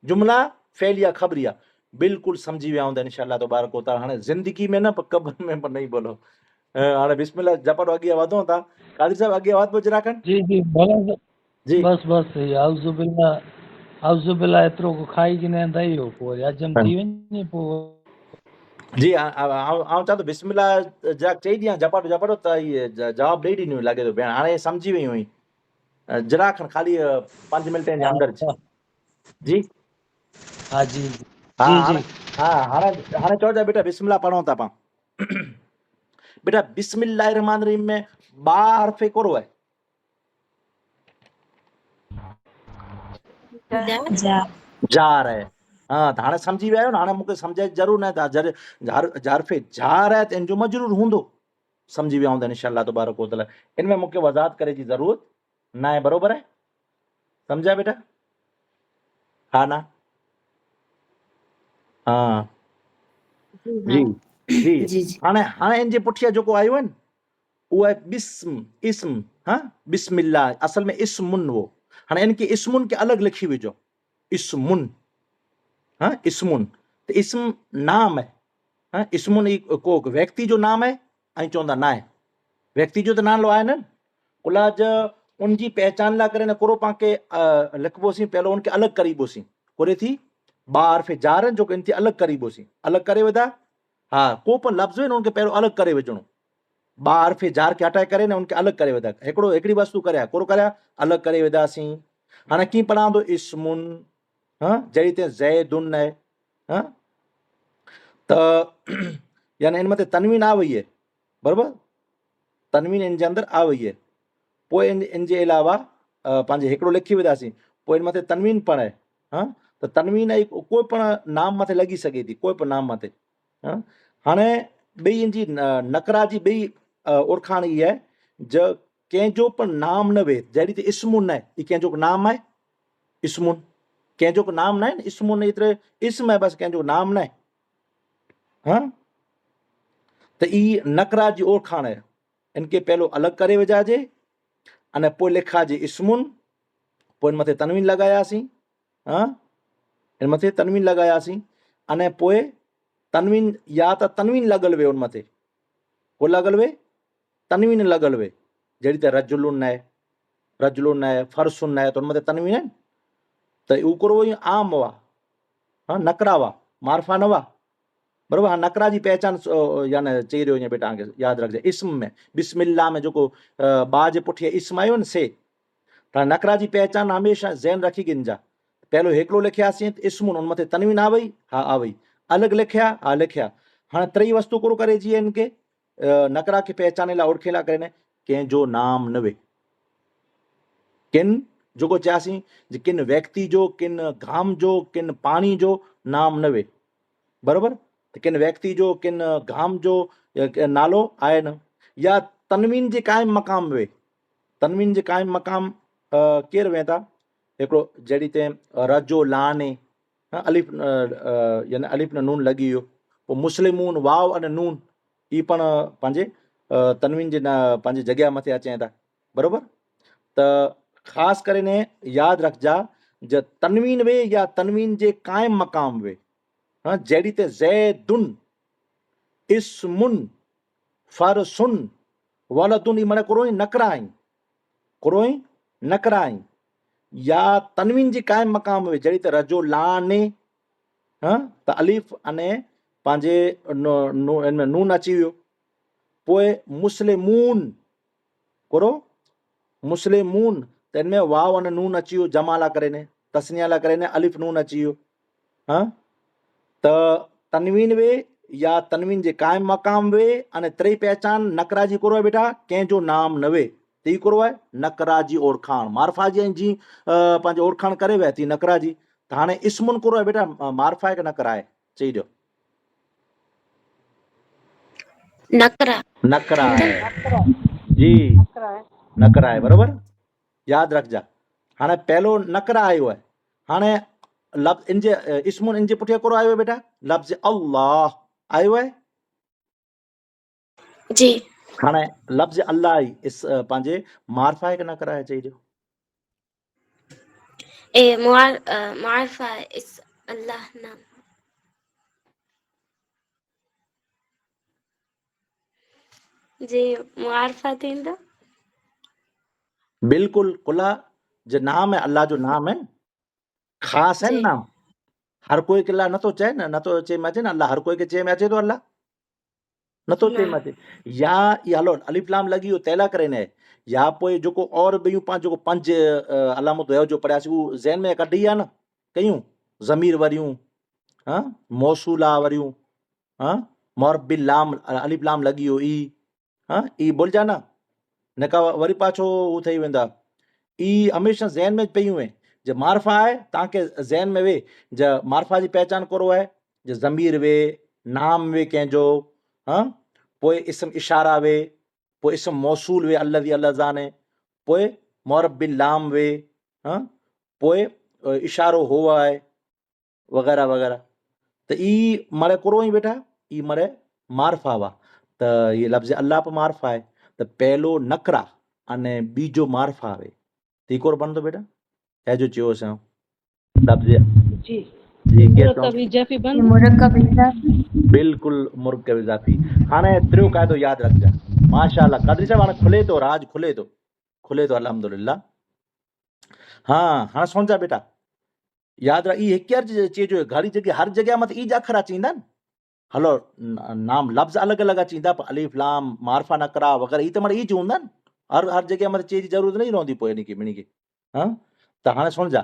जुमिला फ़ैलिया ख़बरिया बिल्कुलु सम्झी विया हूंदा इंशाअल्लाह तबारक व तआला हाणे ज़िंदगी में न पर कब्र में पर नहीं बोलो हाणे बिस्मिल्लाह जपट अॻे वधूं था कादिर साहब अॻे आवाज़ पोइ राखनि जी जी भले जी बस आउज़ुबिल्ला एतिरो को खाई की न दही हो पोइ हजम थी वञे पोइ जी आउं चवां थो बिस्मिल्लाह जरा चई ॾियां जपट जपट त इहे जवाबु ॾेई ॾिनियूं लॻे थो भेण हाणे सम्झी वियूं हुई जरा खनि ख़ाली 5 मिंट जे अंदरि जी हाँ जी हा जी हाणे जी हाणे चओ बेटा बिस्मिल्लाह पढ़ूं था पाण बेटा बिस्मिल्लाह रहमान रहीम में बा हर्फ़े कहिड़ो आहे जा जार आहे हाँ त हाणे सम्झी विया आहियो न हाणे मूंखे सम्झाए ज़रूरु न आहे हर्फ़े जार आहे त इन जो मजरूर हूंदो सम्झी विया हूंदा इंशाअल्लाह तबारक व तआला इनमें मूंखे वज़ाहत करे जी ज़रूरत न आहे बराबरि आहे सम्झा बेटा हा ना हाँ जी जी जी जी हाणे हाणे इन जे पुठियां जेको आयो आहे न उहो आहे बिस्म इस्म हाँ बिस्मिल्लाह असल में इस्मुन वो हाणे इनखे इस्मुन खे अलॻि लिखी विझो इस्मुन हाँ इस्मुन त इस्म नाम आहे हाँ इस्मुन ई को व्यक्ति जो नाम आहे ऐं चवंदा न आहे व्यक्ति जो त नालो आहे न कुलाज उनजी पहचान लाइ करे न कोरो पाण खे लिखबोसीं पहिरियों उनखे अलॻि करीबोसीं कोरे थी बा हर्फ़े जार जो इनखे अलॻि करीबोसीं अलॻि करे विधा हा को पण लफ़्ज़ हुई न उनखे पहिरियों अलॻि करे विझणो बा हर्फ़े जार खे हटाए करे न उनखे अलॻि करे विधा हिकिड़ी वस्तु करे कोरो करे अलॻि करे विधासीं हाणे कीअं पढ़ंदो इस्मुन हाँ जहिड़ी ते ज़ैदुन आहे हाँ त यानी इन मथे तनवीन आ वई आहे बराबरि तनवीन इन जे अंदरि आ वई आहे, पोइ इन जे अलावा पंहिंजे हिकिड़ो लिखी विधासीं, पोइ इन मथे तनवीन पण आहे। हा, त तनवीन आई कोई पण नाम मथे लॻी सघे थी, कोई पण नाम मथे। हाणे ॿई इन जी नकरा जी ॿई ओरखाण इहा आहे, ज कंहिंजो पण नाम न वेह, जहिड़ी त इस्मुन आहे, ई कंहिंजो नाम आहे, इस्मुन कंहिंजो नाम न आहे न, इस्मुन एतिरे इस्म आहे, बसि कंहिंजो नाम न आहे। हा, त ई नकरा जी ओरखाण आहे। इनखे पहिरियों अलॻि करे विझाइजे अने पोइ लिखाइजे इस्मुन, पोइ इन मथे तनवीन लॻायासीं। हा, इन मथे तनवीन लॻायासीं अने पोइ तनवीन या त तनवीन लॻल वे उन मथे, को लॻल वे तनवीन लॻल वे, जहिड़ी त रजुलुन आहे, रजुलुन आहे, फरसुन आहे, त उन मथे तनवीन आहिनि, त उहो हिकिड़ो ई आम हुआ। हा, नकरा हुआ, मार्फा न हुआ, बराबरि। हा, नकरा जी पहचान यानी चई रहियो आहियां बेटा, तव्हांखे यादि रखिजे। इस्म में बिस्मिल्लाह में जेको बा जे पुठियां इस्म आयो न से, त नकरा जी पहचान हमेशह ज़हन रखी गिनजा। पहिरियों हिकिड़ो लिखियासीं त इस्मुन, उन मथे तनवीन आ वई, हा आ वई, अलॻि लिखिया, हा लिखिया। हाणे टई वस्तू कहिड़ो करे जीअं इनखे नकरा खे पहचाने लाइ ओळखे लाइ करे, कंहिंजो नाम न वे, किन जेको चयासीं किन व्यक्ति जो, किन घाम जो, किन पाणी जो नाम न वे, बराबरि। त किन व्यक्ति जो, किन घाम जो नालो आहे न, या तनवीन जे क़ाइम मक़ाम वे, तनवीन जे क़ाइम मक़ाम केरु वेंदा, हिकिड़ो जहिड़ी ते रजो लाने, अलिफ यानी अलिफ न नून लॻी वियो, पोइ मुस्लिमून वाव अने नून, ई पण पंहिंजे तनवीन जे पंहिंजी जॻह मथे अचनि था, बराबरि। त ख़ासि करे ने यादि रखिजा, ज तनवीन वे या तनवीन जे क़ाइम मक़ाम वे। हाँ, जहिड़ी ते ज़ैदुन, इस्मुन, फरसुन, वलदुन, ई माना कोई नकरा आहिनि, कोई नकरा आहिनि। या तनवीन जी क़ाइम मक़ाम वे, जहिड़ी त रजो लाने, हाँ, त अलिफ अने पंहिंजे इनमें नून अची वियो, पोइ मुस्लिमून, करो मुस्लिमून, त इनमें वाव अने नून अची वियो, जमा ला करे ने, तस्निया ला करे ने अलिफ नून अची वियो। हाँ, त तनवीन वे या तनवीन जे क़ाइम मक़ाम वे, अने टई पहचान नकरा जी करो आहे बेटा, कंहिंजो नाम न वे, त ई करो आहे नकरा जी ओरखाण। मार्फा जी पंहिंजे ओरखाण करे विया थी नकरा जी, त हाणे इस्मुन करो आहे बेटा, मार्फा आहे कि नकरा आहे, चई ॾियो। नकरा नकरा आहे जी, नकरा आहे, बराबरि, यादि रखिजा। हाणे पहिरियों नकरा आयो आहे, हाणे लफ़्ज़ इन जे इस्मुन इन जे पुठियां कहिड़ो आयो आहे बेटा, लफ़्ज़ अल्लाह आयो आहे जी। हाणे लफ़्ज़ अल्लाह इस पंहिंजे मार्फा आहे कि नकरा आहे, चई ॾियो। मार्फा इस अल्लाह नाम जी, मार्फा थींदो। बिल्कुलु, कुला जो नाम है, अल्लाह जो नाम है, ख़ासि है जी। नाम, हर कोई के लाइ नथो चए न, नथो चए में अचे न अल्लाह, हर कोई के चए में अचे थो अल्लाह, नथो चए में अचे। या ई हलो अलिफ लाम लॻी वियो तैला करे न, या पोइ जेको और ॿियूं पाण जेको पंज अलामत जो पढ़ियासीं उहो ज़हन में कढी आहे न, कयूं ज़मीर वरियूं, हाँ, मौसूला वरियूं, हाँ, मुरबिल लाम अलिफ लाम लॻी वियो ई, हाँ, ई भुलिजा न का वरी पाछो उहो ठही वेंदा। ई हमेशह ज़हन में पयूं आहिनि, जो मार्फा आहे तव्हांखे ज़हन में वे, ज मार्फा जी पहचान करो आहे, जो ज़मीर वे, नाम वे कंहिंजो, हाँ, पोइ इस्म इशारा वे, पोइ इस्म मौसूल वे, अल्लज़ी अल्लज़ाने, पोइ मुरबिल लाम वे, हाँ, पोइ इशारो हो आहे, वग़ैरह वग़ैरह। त ई मरे करो ई बेटा, ई मरे मार्फा हुआ, त ये लफ़्ज़ अल्लाह पर मार्फा आहे, त पहिलो नकरा अने बीजो मार्फा आहे, ती कोर बनदो बेटा, है जो चयो असां लफ़्ज़ जी जी मुरकब इजाफी बंद, मुरक्कब इजाफी, बिल्कुलु मुरकब इजाफी। हाणे टियों क़ाइदो यादि रखजा, माशाअल्लाह कादरी साहब, हाणे खुले थो राज, खुले थो अल्हम्दुलिल्लाह। हाँ, हाणे सुञा बेटा, यादि रख, ई हिकु चइजो, घणी जॻह हर जॻह मथे ई जा अखर अची ईंदा न, हलो नाम लफ़्ज़ अलॻि अलॻि अची ईंदा, पर अलिफ लाम मार्फा नकरा वग़ैरह ई त माना ई जी हूंदा न, हर जॻह मथे चई जी ज़रूरत नहीं रहंदी पोइ इनखे मिणी खे। हाँ, त हाणे सुञा,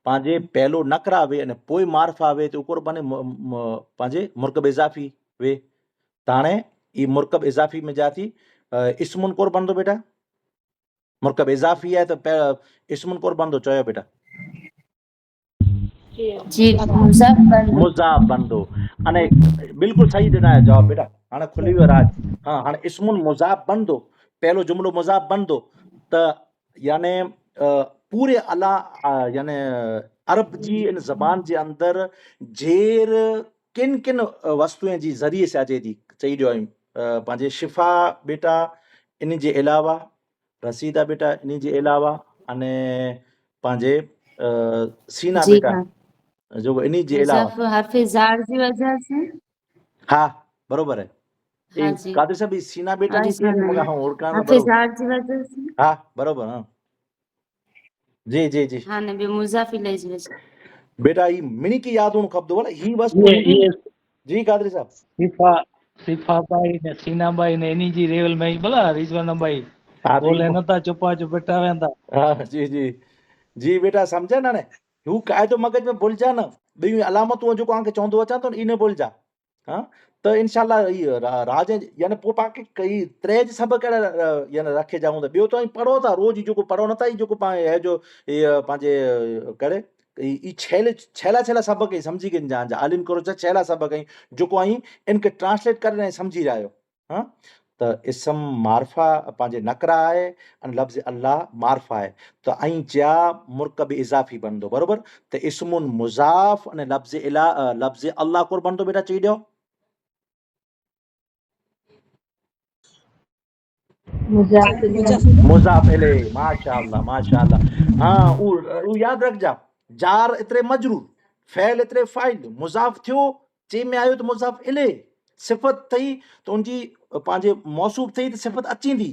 पंहिंजे पहिलो नकरा वे अने पोइ मार्फा वे, त उहो बने पंहिंजे मुरकब इज़ाफ़ी वे। त हाणे ई मुरकब इज़ाफ़ी में जा थी इस्मुन कोर बंदो बेटा मुरकब इजाफी है तो इस्मुन कोर बंदो चयो बेटा जी मुज़ाफ़ बंदो मुज़ाफ़ बंदो अने बिल्कुल सही ॾिना है जवाब बेटा हाणे खुली वियो राज हाँ हाणे इस्मुन मुज़ाफ़ बंदो पहलो जुमलो मुज़ाफ़ बंदो त याने पूरे अल्लाह याने अरब जी इन ज़बान जे अंदर जेर किन किन वस्तुएं जी ज़रिए से अचे थी चई ॾियो आहियूं पंहिंजे शिफ़ा बेटा इन जे अलावा रसीदा बेटा इन जे अलावा अने पंहिंजे सीना जी बेटा हाँ जो इन जे अलावा मुज़ाफ़ हर्फ़ ज़ार जी वजह से हाँ बरोबर है हाँ ये जी कादिर साहब ये सीना बेटा जी थे आसाना मगर हाँ ओळखाण हर्फ़ बरोबर ज़ार जी वजह से हाँ बरोबर हाँ जी जी जी हाँ ने ॿियो मुज़ाफ़ इलैहि जी वजह बेटा ये मिनी की याद हुअणु खपंदो भला ही वस्तु हिनजी ये जी कादरी साहब सिफा सिफा बाई ने सीना बाई ने इन्हीं जी रेवल में ही भला रिजवाना बाई हाँ तो बोले ये नथा चुपा चुप बेटा वेंदा हाँ जी जी जी बेटा सम्झा ना ने हू क़ाइदो मगज में भुलिजा न ॿियूं अलामतूं जेको तव्हांखे चवंदो अचां थो न इन भुलिजा हाँ त इनशाला इहो राज यानी पोइ तव्हांखे कई टे सभु कहिड़ा यानी रखे जाऊं त ॿियो तव्हां पढ़ो था रोज़ ई जेको पढ़ो नथा ई जेको पाण जो इहो पंहिंजे करे ई छैला छैला सबक ई सम्झी कनि जा आलिम करो छा छैला सबक ई जेको आई इनखे ट्रांसलेट करे ऐं सम्झी रहिया आहियो हाँ त इस्म मारफा पंहिंजे नकरा आहे ऐं लफ़्ज़ अल्लाह मारफा आहे त ऐं जा मुरकब इज़ाफ़ी बनंदो बरोबर त इस्मुन मुज़ाफ़ अने लफ़्ज़ अल्लाह कोर बनंदो बेटा चई ॾियो मुज़ाफ़ इलैहि माशाअल्लाह हाँ उ यादि रखजा जार एतिरे मजरूर फ़ैल एतिरे फ़ाइल मुज़ाफ़ थियो चे में आयो त मुज़ाफ़ इलैहि सिफ़त थई त उनजी पंहिंजे मौसूफ़ थई त सिफ़त अचींदी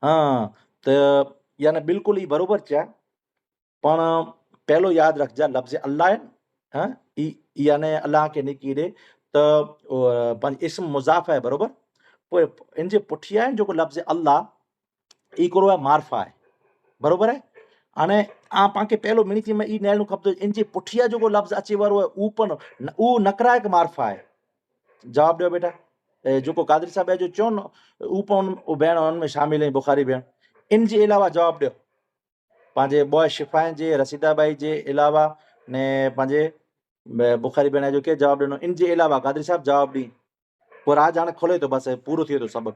हाँ त यानी बिल्कुलु ई बरोबर चया पण पहलो यादि रखजा लफ़्ज़ अल्लाह आहे हाँ यानी अल्लाह खे निकी ॾे त पंहिंजो इस्म मुज़ाफ़ आहे बरोबर पोइ इन जे पुठियां आहे जेको लफ़्ज़ अल्लाह ई हिकिड़ो आहे मारफा आहे बरोबर आहे हाणे तव्हांखे पहिरियों मिनी थी में ई नैलणो खपंदो इन जे पुठियां जेको लफ़्ज़ अचे वारो आहे उहो नकरा हिकु मारफा आहे जवाबु ॾियो बेटा जेको कादरी साहब जो चयो न ऊपन भेण हुन में शामिल आहिनि बुखारी भेण इन जे अलावा जवाबु ॾियो पंहिंजे बॉय शिफ़ाइन जे रसीदाबाई जे अलावा ने पंहिंजे बुखारी भेण जो केरु जवाबु ॾिनो इन जे अलावा कादरी साहब जवाबु ॾी पोइ राज हाणे खोले थो बसि पूरो थी थो सबक़ु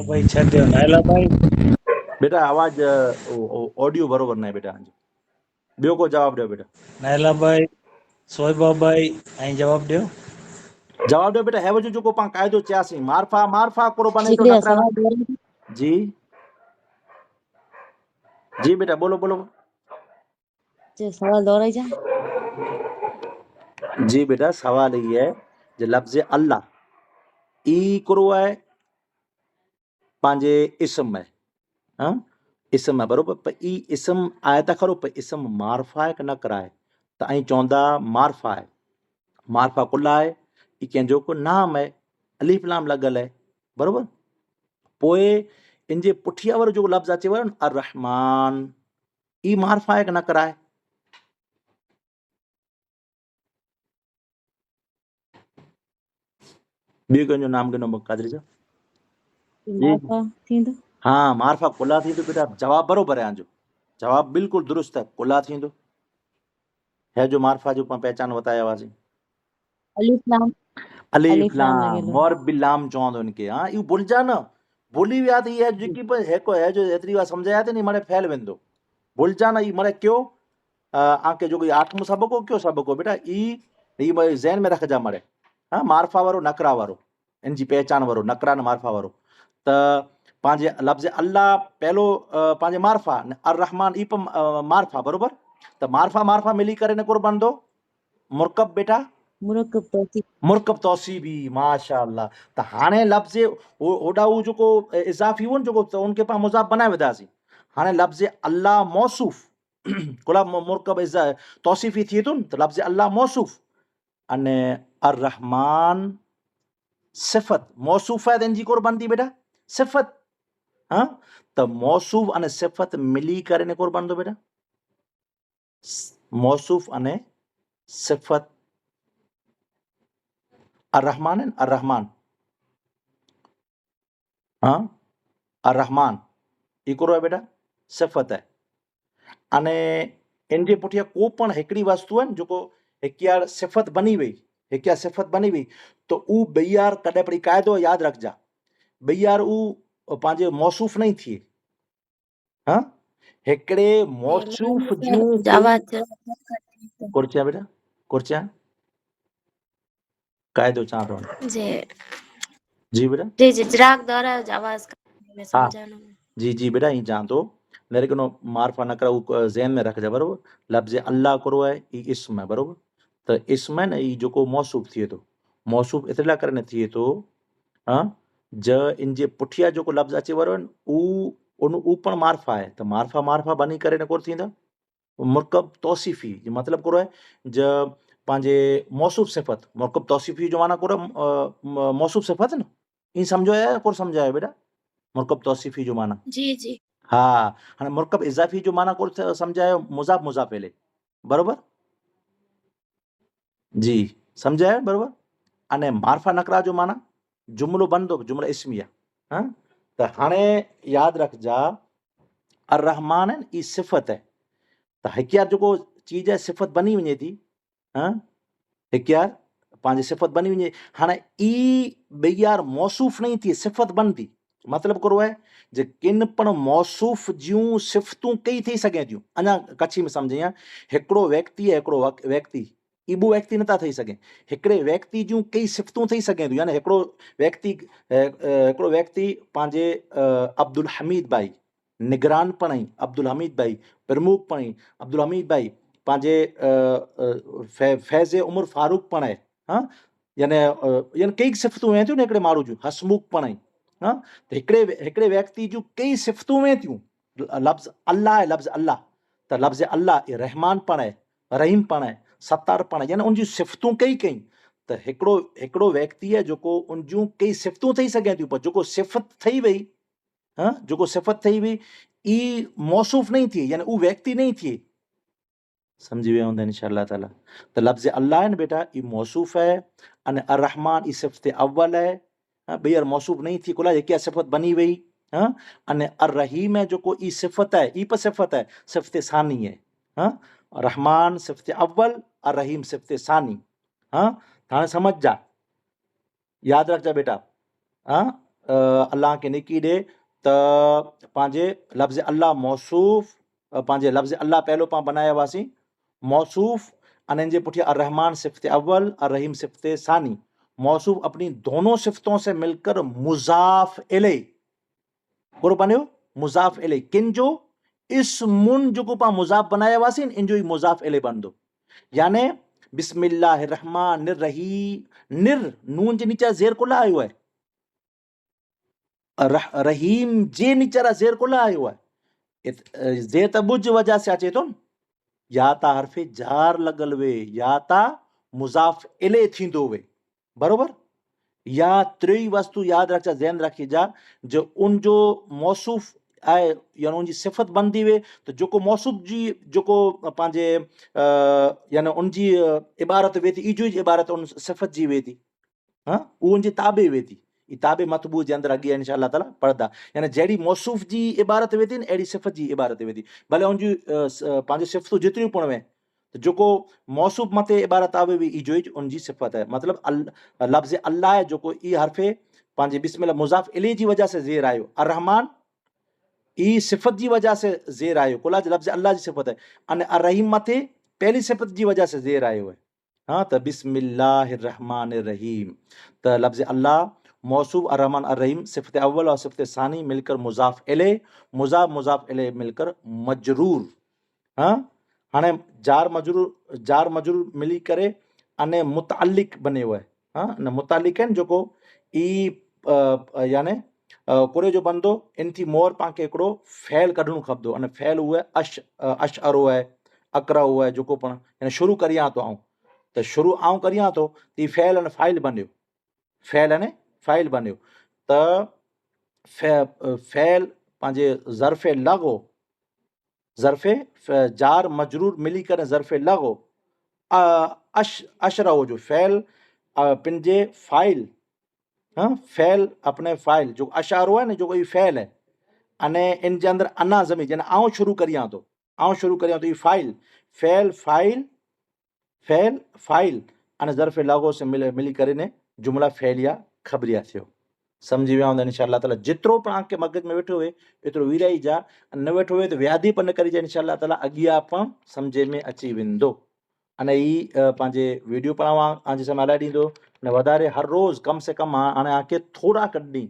भाई छा थियो नायला भाई बेटा आवाज़ ऑडियो बरोबर न आहे बेटा ॿियो को जवाबु ॾियो बेटा नायला भाई सोइबा भाई ऐं जवाबु ॾियो जवाबु ॾियो बेटा हैव जो जेको पाण क़ाइदो चयासीं मारफा मारफा कोरो बने थो हिकिड़े नकरा सवाल जी जी बेटा बोलो बोलो सवाल दोहराइजा जी बेटा सवाल ई है जे लफ़्ज़ अल्लाह ई हिकिड़ो आहे पंहिंजे इस्म आहे हाँ इस्म आहे बरोबर पर ई इस्म आहे त खरो पर इस्म मारफा आहे की नकरा आहे त ऐं चवंदा मारफा आहे मारफा कुल आहे ई कंहिंजो को नाम आहे अलीफ लाम लॻल आहे बरोबर पोइ इन जे पुठियां वारो जेको लफ़्ज़ अचे वारो न अर रहमान ई मारफा आहे की नकरा आहे ॿियो कंहिंजो नाम गिनो कादरी साहब थींदो हाँ मारफा कुला थींदो बेटा जवाबु बरोबरु आहे जवाबु बिल्कुलु दुरुस्त आहे कुला थींदो है जो मारफा जो पाण पहचान वताया हुआसीं अलिफ लाम अलीफ लाम और बिलाम चवंदो इनखे हाँ इहो भुलिजा न भुली विया त इहा जेकी है जो एतिरी बार सम्झाया थी नी मरे फैल वेंदो भुलिजा न ई मरे क्यों आके जो कोई आठमो सबक हो क्यों सबक हो बेटा ई ज़हन में रखजा मरे हाँ मारफा वारो नकरा वारो इन जी पहचान वारो नकरा न मारफा वारो त पंहिंजे लफ़्ज़ अल्लाह पहिलो पंहिंजे मारफा अर रहमान ई मारफा बरोबर त मारफा मिली करे न कोर बनंदो मुरकब बेटा मुरकब तौसीबी माशाअल्लाह त हाणे लफ़्ज़ होॾा उहो जेको इज़ाफ़ी हुओ न जेको त उनखे पाण मुज़ाफ़ बनाए विधासीं हाणे लफ़्ज़ अल्लाह मौसूफ़ कुला मुरकब तौसीफ़ी थिए थो न त लफ़्ज़ अल्लाह मौसूफ़ अने अर रहमान सिफ़त मौसूफ़ आहे त इन जी कोर बनंदी बेटा सिफ़त हाँ त मौसूफ़ अने सिफ़त मिली करे ने कोर बनंदो बेटा मौसूफ़ अने सिफ़त अर रहमान आहिनि अर रहमान हाँ अर्रहमान हिकिड़ो आहे बेटा सिफ़त आहे अने इन जे पुठियां को पण हिकिड़ी वस्तु आहे न जेको हिकियार सिफ़त बनी वई हिकिया सिफ़त बनी वई त ऊ ॿीहार कॾहिं पण क़ाइदो यादि रखजा ॿीहार ऊ पंहिंजे मौसूफ़ नहीं थिए हाँ हिकिड़े मौसूफ़ जूं आवाज़ कुर्चिया बेटा कुर्चिया क़ाइदो चवां थो जी जी बेटा जी जी चिराग द्वारा आवाज़ में हाँ समझाना जी जी बेटा ईअं चवां थो मेरे को मार्फा न करा ऊ ज़हन में रखिजा बराबरि लफ़्ज़ अल्लाह करो आहे ई इस्म आहे बराबरि त इस्म आहे न ई जेको मौसूफ़ थिए थो मौसूफ़ एतिरे लाइ करे न थिए थो हाँ ज इन जे पुठियां जेको लफ़्ज़ अचे वारो आहे न ऊ पण मार्फा आहे त मार्फा बनी करे न कोन थींदा मुरकब तौसीफ़ी जो मतिलबु कहिड़ो आहे ज पंहिंजे मौसूफ़ सिफ़त मुरकब तौसीफ़ी जो माना कहिड़ो मौसूफ़ सिफ़त न ईअं सम्झो आहे या कोन सम्झो आहे बेटा मुरकब तौसीफ़ी जो माना जी जी हा हाणे मुरकब इज़ाफ़ी जो माना कोन सम्झायो मुज़ाफ़ मुज़ाफ़ इलैह बराबरि जी सम्झायो बराबरि अने मार्फा नकरा जो माना जुमिलो बंदो जुमिलो इस्मी आहे हाँ त हाणे यादि रखिजा अर्रहमान आहिनि ई सिफ़त आहे त हिकियार जेको चीज़ आहे सिफ़त बनी वञे थी हाँ हिकियार पंहिंजी सिफ़त बनी वञे हाणे ई ॿीहार मौसूफ़ नहीं थिए सिफ़त बनदी मतिलबु कहिड़ो आहे जे किन पण मौसूफ़ जूं सिफ़तूं कई थी सघे थियूं अञा कच्छी में सम्झां हिकिड़ो व्यक्ति आहे हिकिड़ो व्यक्ति ई ॿ व्यक्ति नथा थी सघे हिकिड़े व्यक्ति जूं कई सिफ़तूं थी सघे थियूं यानी हिकिड़ो व्यक्ति पंहिंजे अब्दुल हमीद भाई निगरान पण आई अब्दुल हमीद भाई प्रमुख पण आई अब्दुल हमीद भाई पंहिंजे फैज़ उमर फारूक पण आहे हाँ यानी कई सिफ़तूं वें थियूं न हिकिड़े माण्हू जूं हसमुख पण आई हाँ त हिकिड़े व्यक्ति जूं कई सिफ़तूं वें थियूं लफ़्ज़ अल्लाह आहे लफ़्ज़ अल्लाह त लफ़्ज़ अल्लाह रहमान पण आहे रहीम पण आहे सत्तार पण आहे यानी उन जूं सिफ़तूं कई त हिकिड़ो व्यक्ति आहे जेको उन जूं कई सिफ़तूं थी सघे थियूं पर जेको सिफ़त ठही वई हाँ जेको सिफ़त ठही वई ई मौसूफ़ नहीं थिए यानी ऊ व्यक्ति नहीं थिए समझी विया हूंदा इंशाअल्लाह ताला त लफ़्ज़ अल्लाह है न बेटा ई मौसूफ़ है अने अर्रहमान ई सिफ़त अव्वल है ॿीहर मौसूफ़ नहीं थी कुल हिकिया सिफ़त बनी वई हाँ अने अर्रहीम है जेको ई सिफ़त है ई सिफ़त है सिफ़त सानी है हाँ रहमान सिफ़त अव्वल अर्रहीम सिफ़त सानी हाँ हाणे समझ जा यादि रखजा बेटा हाँ अल्लाह खे निकी ॾे त पंहिंजे लफ़्ज़ अल्लाह मौसूफ़ पंहिंजे लफ़्ज़ अल्लाह पहिरियों पाण बनाया हुआसीं मौसूफ़ अने इनके पुठिया अर्रहमान सिफ़त अव्वल अर्रहीम सिफ़त सानी मौसूफ़ अपनी दोनों सिफ़तों से मिलकर मुज़ाफ़ इलैह कहिड़ो बनियो मुज़ाफ़ इलैह किन जो इस्मुन जेको पाण मुज़ाफ़ बनाया हुआसीं इन जो ई मुज़ाफ़ इलैह बनदो यानी बिस्मिल्लाहिर रहमानिर रहीम निर नून जे नीचे ज़ेर कोन आयो आहे रहीम जे नीचे ज़ेर कोन आयो आहे ज़ेर त बुज वजह से अचे थो न या ता हर्फ़े जार लगल वे या ता मुज़ाफ़ इलैह थींदो वे बरोबर या त्री वस्तु यादि रखजा ज़हन रखिजा जो उन जो मौसूफ़ आहे यानी उनजी सिफ़त बनदी वे त जेको मौसूफ़ जी जेको पंहिंजे यानी उनजी इबारत वे थी इजो इबारत उन सिफ़त जी वे थी हाँ उहो उनजे ताबे वे थी ई ताबे मतबू जे अंदरि अॻियां इंशाअल्लाह ताला पढ़दा यानी जहिड़ी मौसूफ़ जी इबारत वे थी न अहिड़ी सिफ़त जी इबारत वे थी भले उनजी पंहिंजी सिफ़तूं जेतिरियूं पण वे त जेको मौसूफ़ मथे इबारत आवे वी इजो ई उनजी सिफ़त आहे मतिलबु लफ़्ज़ अल्लाह आहे जेको ई हर्फ़े पंहिंजे बिस्मिल्लाह मुज़ाफ़ इलैह जी वजह से ज़ेर आयो अर्रहमान ई सिफ़त जी वजह से ज़ेर आयो कुल लफ़्ज़ अल्लाह जी सिफ़त है अने अर्रहीम मथे पहली सिफ़त जी वजह से ज़ेर आयो है हाँ त बिस्मिल्लाहिर रहमानिर रहीम त लफ़्ज़ अल्लाह मौसूफ़ अर्रहमान अर्रहीम सिफ़त अव्वल और सिफ़त सानी मिलकर मुज़ाफ़ मुज़ाफ़ इलैह मिलकर मजरूर हाँ हाणे जार मजरूर मिली करे अने मुतालिक बनियो आहे हाँ न मुतालिक आहिनि जेको ई यानी कुरे जो बंदो इन थी मोर पाण खे हिकिड़ो फ़ैल कढणो खपंदो अने फ़ैल उहो आहे अशअरो आहे अक़रउ आहे जेको पण यानी शुरू करियां थो आऊं त शुरू आऊं करियां थो त फ़ैल अने फ़ाइल बनियो फ़ैल अने फ़ाइल बनियो त फ़ैल पंहिंजे ज़र्फ़े लॻो ज़र्फ़े जार मजरूर मिली करे ज़र्फ़े लॻो अशरओ जो फ़ैल पंहिंजे फ़ाइल हाँ फैल अपने फाइल जो अशारो है ना जो कोई फैल है अने इन जे अंदर अना ज़मीर जने आऊं शुरू करियां तो ये फाइल फैल फाइल फैल फाइल अने ज़र्फ़ लागो से मिली करे ने जुमला फैलिया खबरिया थियो समझी विया हूंदा इंशाअल्लाह ताला जेतिरो पण आंखे मगज में वेठो हुए एतिरो विराई जा न वेठो हुए तो व्याधि पण न करी जा इंशाअल्लाह ताला अॻियां पण सम्झे में अची वेंदो अने ई पंहिंजे वीडियो पण आंजे साम्हूं हलाए ॾींदो ने वधारे हर रोज़ कम से कम हाणे आंखे थोरा कढी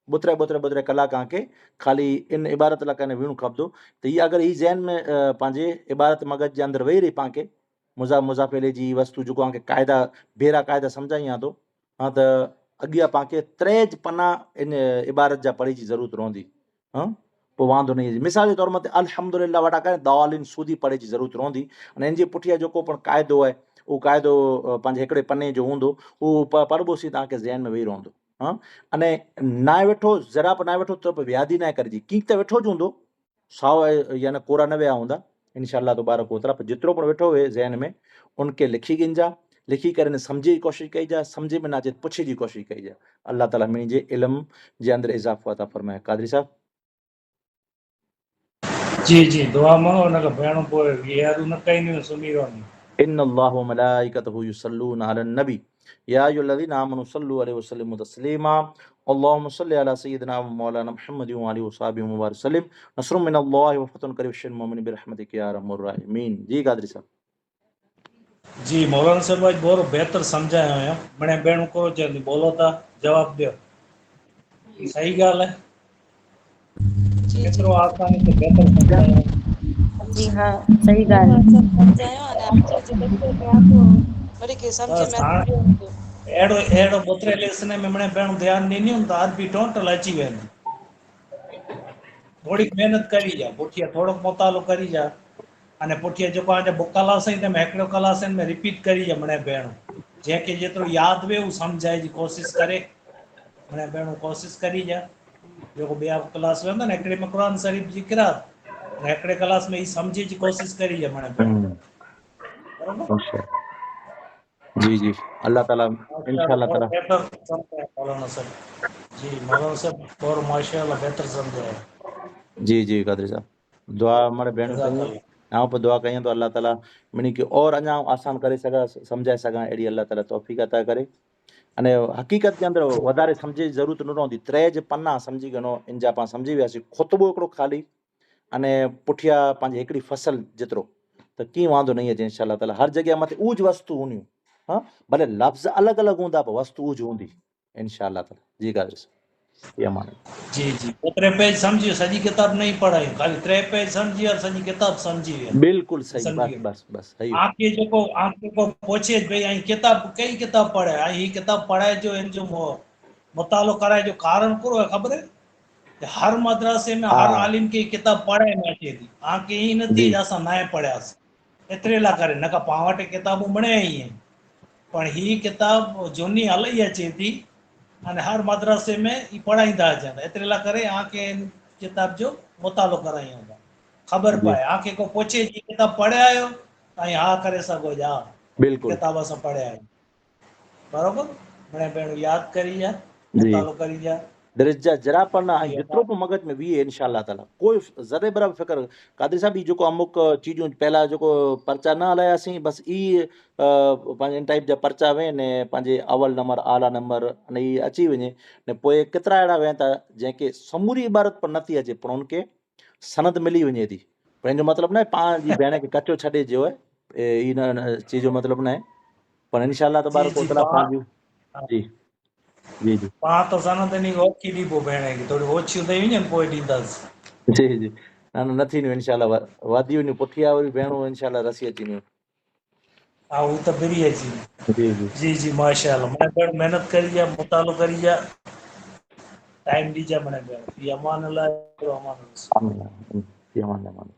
ॿुतरे कलाक आंखे खाली इन इबारत लाइ कने विहणो खपंदो त हीअ अगरि ई ज़हन में पंहिंजे इबारत मगज जे अंदरि वेही रही पाण मुज़ाफ़िले जी वस्तु जेको आंखे क़ाइदा भेरा क़ाइदा सम्झाईं तो हाँ त अॻियां पाण खे त्रेज पना इन इबारत जा पढ़ी जी ज़रूरत रहंदी हाँ पोइ वांदो न मिसाल जे तौर मथे अल्हम्दुलिल्लाह वॾा करे दालिन सूदी पढ़े जी ज़रूरत रहंदी अने इन जे पुठियां जेको पण क़ाइदो आहे उहो क़ाइदो पंहिंजे हिकिड़े पने जो हूंदो उहो पढ़बोसीं तव्हांखे ज़हन में वेही रहंदो हाँ अने नाए वेठो ज़रा बि नाए वेठो त पोइ व्याधि नाए करिजी कीअं त वेठो ज हूंदो साओ यानी कोरा न विया हूंदा इंशाअल्लाह तबारक व तआला पर जेतिरो पण वेठो हुए ज़हन में उनके लिखी गिंजा लिखी करे समझे जी कोशिश कई जा समझे में ना अचे पुछे जी कोशिश कई जा अल्लाह ताला मुंहिंजे इल्म जे अंदरि इज़ाफ़ो अता फरमाए कादरी साहब जी जी दुआ मांगो न भेण पोइ यार न कई न सुनी वञे इन्नल्लाह व मलाइकतहु युसल्लूना अलन नबी या अय्युहल्लज़ीना आमनू सल्लु अलैहि वसल्लिमु तस्लीमा अल्लाहुम्मा सल्लि अला सय्यिदिना व मौलाना मुहम्मद व आलिहि व सहाबिहि मुबारक सल्लिम नस्रुम मिनल्लाहि व फतहुन करीम मोमिन बिरहमतिक या अरहमर राहिमीन जी कादरी साहब जी मौलाना साहब आज बहुत बेहतर समझाया हुया मणे भेण को जल्दी बोलो था जवाब दियो सही ॻाल्हि है जी जी केतिरो आसानी से बेहतर समझाया जी हाँ सही ॻाल्हि धन्यवाद सर सम्झायो अने अॻिते जे लेक्चर में आपको वरी के सम्झ बस में हाणे अची वेंदो अहिड़ो ॿुतरे लेसन में मणे भेण ध्यानु ॾींदियूं त अरबी टोटल अची वेंदी थोड़ी मेहनत करी जा पुठियां थोड़ो मुतालो करी जा अने पुठियां जेको हाणे ॿ क्लास आहिनि त हिकिड़ो क्लास में रिपीट करी जा मणे भेण जंहिंखे जेतिरो यादि वियो उहो सम्झाए जी कोशिशि करे मणे भेण कोशिशि करी जा जेको ॿिया क्लास वेंदा न हिकिड़े में क़ुर शरीफ़ जी किरात अने हिकिड़े क्लास में ही सम्झे जी कोशिशि करी जा मणे भेण बराबरि जी जी अल्लाह ताला इंशाअल्लाह और ताला बेहतर समझाया मौलाना साहब जी मौलाना साहब और माशाअल्लाह बेहतर समझाया जी जी कादरी साहब दुआ हमारे भेण कयूं जज़ाकल्लाह आऊं पर दुआ कयूं तो अल्लाह ताला मिनी के और अञा आसान करे सघां सम्झाए सघां अहिड़ी अल्लाह ताला तौफ़ीक़ अता करे अने हक़ीक़त जे अंदरि वधारे सम्झे जी ज़रूरत न रहंदी त्रेज पन्ना सम्झी गनो इन जा पाण सम्झी वियासीं ख़ुतबो हिकिड़ो ख़ाली अने पुठियां पंहिंजी हिकिड़ी फसल जेतिरो त कीअं वांदो न अचे इंशाअल्लाह ताला हर जॻह मथे उज वस्तु हूंदियूं हाँ भले लफ़्ज़ अलॻि अलॻि हूंदा पर वस्तु उज हूंदी इंशाअल्लाह ताला जी कादरी साहब ये मान जी जी ओतिरे पेज सम्झी सॼी किताब नहीं पढ़ायूं खाली 3 पेज सम्झी और सॼी किताब सम्झी विया बिल्कुलु सही सम्झी बस विया बस बस सही आंखे को पूछे भई ऐं किताब कई किताब पढ़े ऐं ही किताब पढ़ाए जो इन जो मुतालो कराए जो कारण करो है ख़बर है हर मदरसे में हर हाँ आलिम की किताब पढ़ाए में अचे थी आंखे ही न थी जी असां नाए पढ़ियासीं एतिरे लाइ करे न का पाण वटि किताबूं बणे आई आहिनि पर ही किताब झूनी इलाही अचे थी अने हर मदरसे में ही पढ़ाईंदा अचनि एतिरे लाइ करे आंखे इन किताब जो मुतालो करायूं था ख़बर जी पए आंखे को पूछे जी किताब पढ़िया आहियो ऐं हा करे सघो जा बिल्कुलु किताब असां पढ़िया आहियूं बराबरि मणे भेण यादि करी जा जी मुतालो करी जा दरिजा जरा पर न जी जेतिरो बि मगज में वीहे इंशाअल्लाह ताला कोई ज़रे बराबर फ़िक्र कादरी साहब ही जेको अमुक चीजूं पहिला जेको पर्चा न हलायासीं बसि ई पंहिंजे इन टाइप जा पर्चा वेहनि पंहिंजे अवल नंबर आला नंबर अने ई अची वञे ने पोइ केतिरा अहिड़ा वेहनि था जंहिंखे समूरी इबारत पर नथी अचे पर उनखे सनद मिली वञे थी पंहिंजो मतिलबु न आहे पाण जी भेण खे कचो छॾे जो आहे ई न चीज जो मतिलबु न आहे पर इंशाअल्लाह जी तबारक व जी तआला पंहिंजूं जी जी जी पाण त सनद नी ओखी ॾिबो भेण खे थोरी ओछियूं ठही वञनि पोइ ॾींदासीं जी जी न थींदियूं इंशाअल्लाह वधी वञूं पुठियां वरी भेणूं इंशाअल्लाह रसी अची वञूं हा हू त बिरी अची जी जी जी जी माशाअल्लाह मने भेण महिनत करी जा मुतालो करी जा टाइम ॾिजा मने भेण इहा अमान अलाह अमान आमीन आमीन।